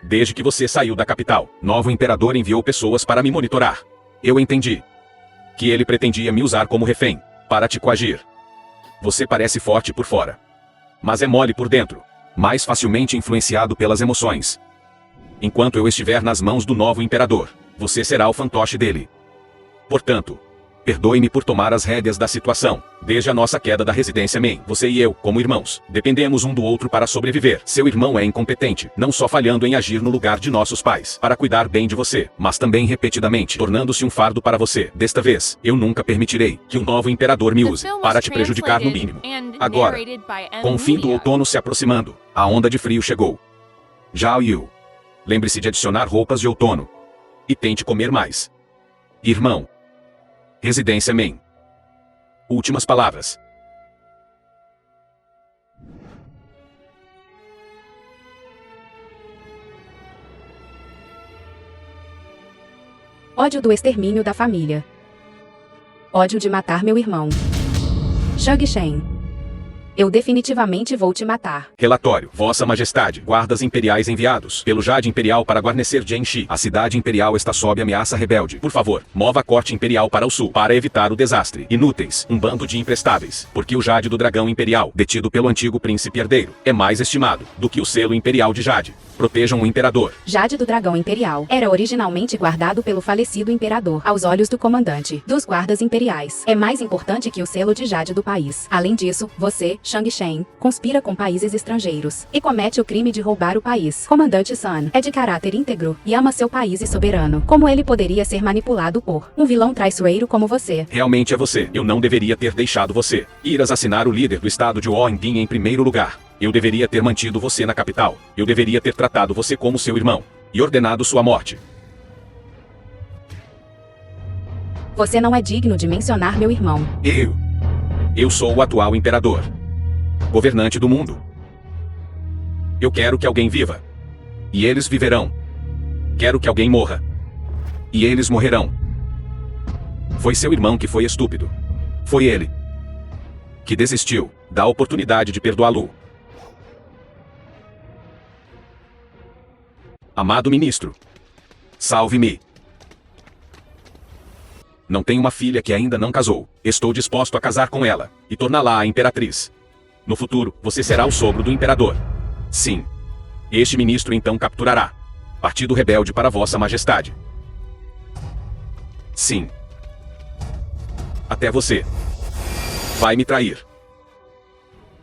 Desde que você saiu da capital, novo imperador enviou pessoas para me monitorar. Eu entendi que ele pretendia me usar como refém, para te coagir. Você parece forte por fora, mas é mole por dentro, mais facilmente influenciado pelas emoções. Enquanto eu estiver nas mãos do novo imperador, você será o fantoche dele. Portanto, perdoe-me por tomar as rédeas da situação. Desde a nossa queda da residência Men, você e eu, como irmãos, dependemos um do outro para sobreviver. Seu irmão é incompetente, não só falhando em agir no lugar de nossos pais, para cuidar bem de você, mas também repetidamente, tornando-se um fardo para você. Desta vez, eu nunca permitirei que o novo imperador me use, para te prejudicar no mínimo. Agora, com o fim do outono se aproximando, a onda de frio chegou. Zhao Yu. Lembre-se de adicionar roupas de outono. E tente comer mais. Irmão. Residência Men. Últimas palavras. Ódio do extermínio da família. Ódio de matar meu irmão. Shang Shen. Eu definitivamente vou te matar. Relatório. Vossa Majestade. Guardas imperiais enviados pelo Jade Imperial para guarnecer Jianxi. A cidade imperial está sob ameaça rebelde. Por favor, mova a corte imperial para o sul, para evitar o desastre. Inúteis. Um bando de imprestáveis. Porque o Jade do Dragão Imperial, detido pelo antigo príncipe herdeiro, é mais estimado do que o selo imperial de Jade. Protejam o imperador. Jade do Dragão Imperial era originalmente guardado pelo falecido imperador. Aos olhos do comandante dos guardas imperiais, é mais importante que o selo de Jade do país. Além disso, você, Shang Shen, conspira com países estrangeiros e comete o crime de roubar o país. Comandante Sun é de caráter íntegro e ama seu país e soberano. Como ele poderia ser manipulado por um vilão traiçoeiro como você? Realmente é você. Eu não deveria ter deixado você ir assassinar o líder do estado de Oindin em primeiro lugar. Eu deveria ter mantido você na capital. Eu deveria ter tratado você como seu irmão e ordenado sua morte. Você não é digno de mencionar meu irmão. Eu sou o atual imperador, governante do mundo. Eu quero que alguém viva, e eles viverão. Quero que alguém morra, e eles morrerão. Foi seu irmão que foi estúpido. Foi ele que desistiu da oportunidade de perdoá-lo. Amado ministro, salve-me. Não tenho uma filha que ainda não casou. Estou disposto a casar com ela e torná-la a imperatriz. No futuro, você será o sogro do imperador. Sim. Este ministro então capturará partido rebelde para Vossa Majestade. Sim. Até você. Vai me trair.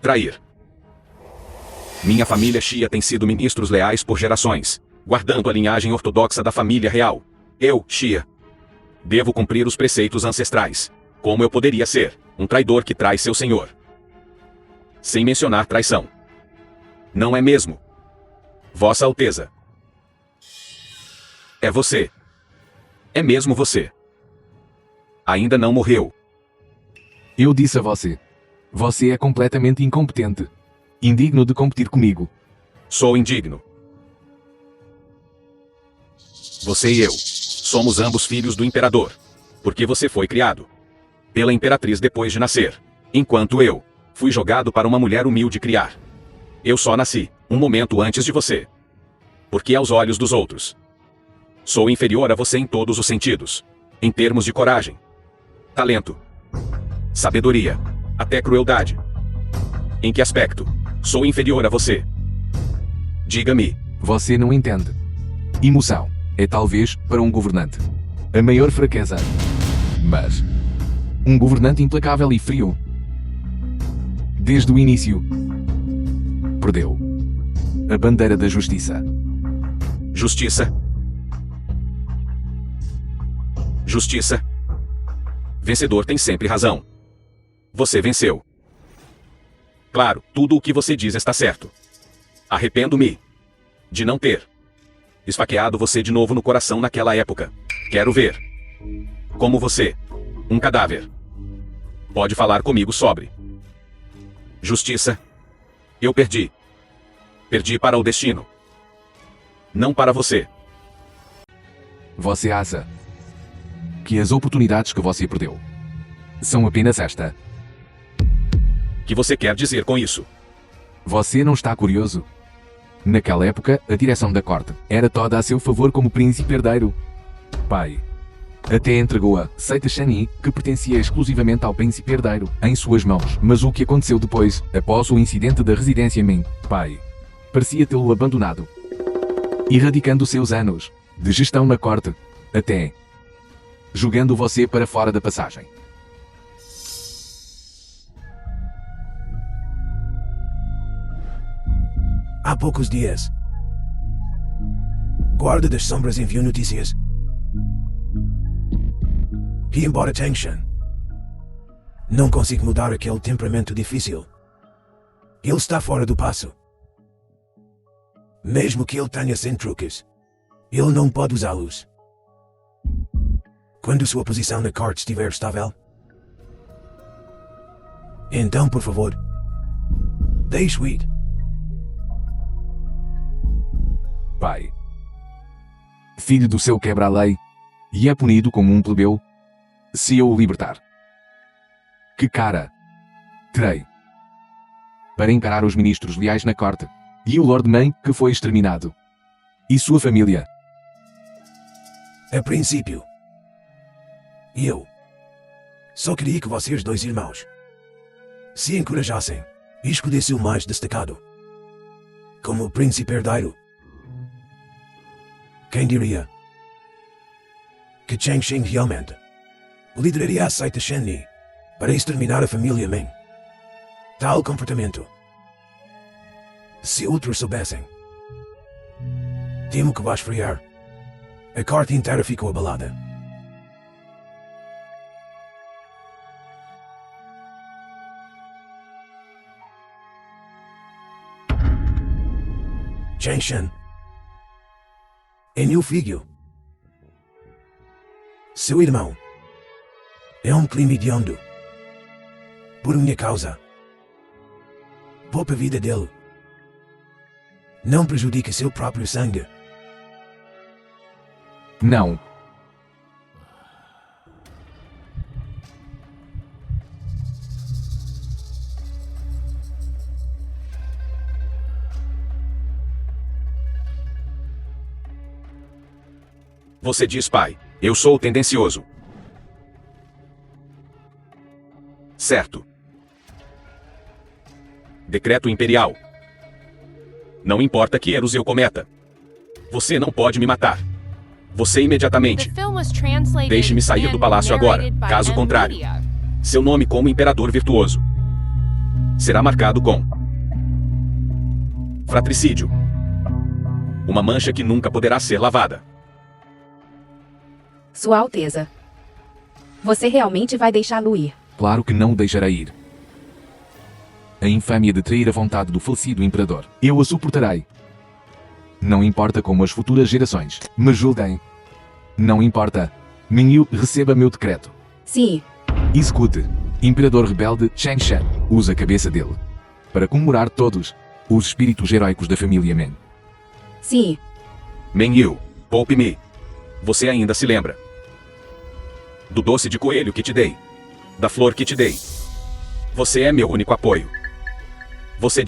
Trair. Minha família Xia tem sido ministros leais por gerações, guardando a linhagem ortodoxa da família real. Eu, Xia, devo cumprir os preceitos ancestrais. Como eu poderia ser um traidor que trai seu senhor? Sem mencionar traição. Não é mesmo? Vossa Alteza. É você. É mesmo você. Ainda não morreu. Eu disse a você. Você é completamente incompetente. Indigno de competir comigo. Sou indigno. Você e eu somos ambos filhos do imperador. Porque você foi criado pela imperatriz depois de nascer, enquanto eu fui jogado para uma mulher humilde criar. Eu só nasci um momento antes de você. Porque aos olhos dos outros, sou inferior a você em todos os sentidos. Em termos de coragem, talento, sabedoria, até crueldade. Em que aspecto sou inferior a você? Diga-me. Você não entende. Emoção é talvez, para um governante, a maior fraqueza. Mas um governante implacável e frio, desde o início, perdeu a bandeira da justiça. Justiça. Justiça. Vencedor tem sempre razão. Você venceu. Claro, tudo o que você diz está certo. Arrependo-me de não ter esfaqueado você de novo no coração naquela época. Quero ver como você, um cadáver, pode falar comigo sobre justiça. Eu perdi. Perdi para o destino. Não para você. Você acha que as oportunidades que você perdeu são apenas esta? Que você quer dizer com isso? Você não está curioso? Naquela época, a direção da corte era toda a seu favor como príncipe herdeiro. Pai até entregou a seita Shani, que pertencia exclusivamente ao príncipe herdeiro, em suas mãos. Mas o que aconteceu depois, após o incidente da residência Ming, pai parecia tê-lo abandonado, erradicando seus anos de gestão na corte, até jogando você para fora da passagem. Há poucos dias, Guarda das Sombras enviou notícias que, embora Tangshan não consiga mudar aquele temperamento difícil, ele está fora do passo. Mesmo que ele tenha 100 truques, ele não pode usá-los. Quando sua posição na corte estiver estável, então, por favor, deixe-o ir. Pai, filho do seu quebra-lei, e é punido como um plebeu, se eu o libertar. Que cara terei para encarar os ministros leais na corte, e o Lord Meng, que foi exterminado, e sua família? A princípio, eu só queria que vocês dois irmãos se encorajassem e escolhessem o mais destacado como o príncipe herdeiro. Quem diria que Chang Xing realmente lideraria a seita Shenni para exterminar a família Ming? Tal comportamento, se outros soubessem, temo que vá esfriar. A corte inteira ficou abalada. Chang Shen é meu filho. Seu irmão é um crime hediondo. Por minha causa, poupa a vida dele. Não prejudique seu próprio sangue. Não. Você diz, pai, eu sou tendencioso. Certo. Decreto imperial. Não importa que erros eu cometa. Você não pode me matar. Você imediatamente. The film was translated Deixe-me sair do and palácio agora. narrated by Caso M contrário, Media. seu nome como imperador virtuoso será marcado com fratricídio. Uma mancha que nunca poderá ser lavada. Sua Alteza. Você realmente vai deixá-lo ir? Claro que não o deixará ir. A infâmia de trair a vontade do falecido imperador. Eu a suportarei. Não importa como as futuras gerações me julguem. Não importa. Mingyu receba meu decreto. Sim. Execute. Imperador rebelde Cheng Shen. Usa a cabeça dele. Para comemorar todos os espíritos heróicos da família Men. Sim. Mengyu, poupe-me. Você ainda se lembra do doce de coelho que te dei? Da flor que te dei? Você é meu único apoio. Você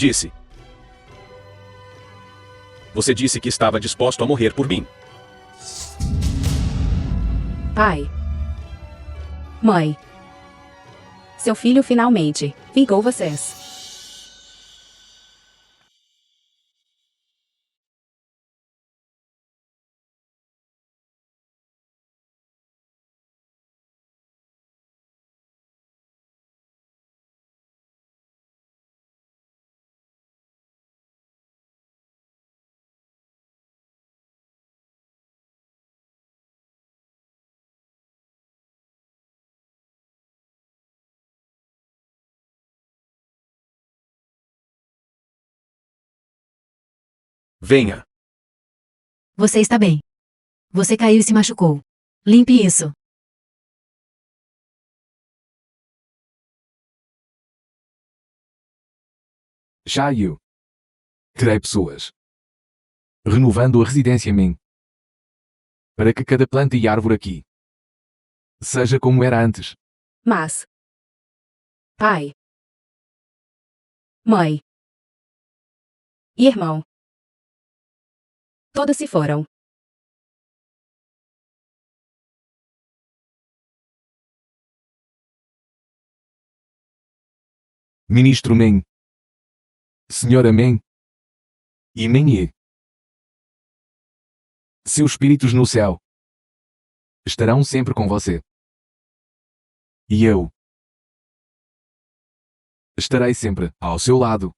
disse que estava disposto a morrer por mim. Pai. Mãe. Seu filho finalmente vingou vocês. Venha. Você está bem. Você caiu e se machucou. Limpe isso. Xiaoyu. Terei pessoas. Renovando a residência Ming. Para que cada planta e árvore aqui seja como era antes. Mas. Pai. Mãe. E irmão. Todos se foram. Ministro Meng. Senhora Meng. E Meng. Seus espíritos no céu estarão sempre com você. E eu estarei sempre ao seu lado.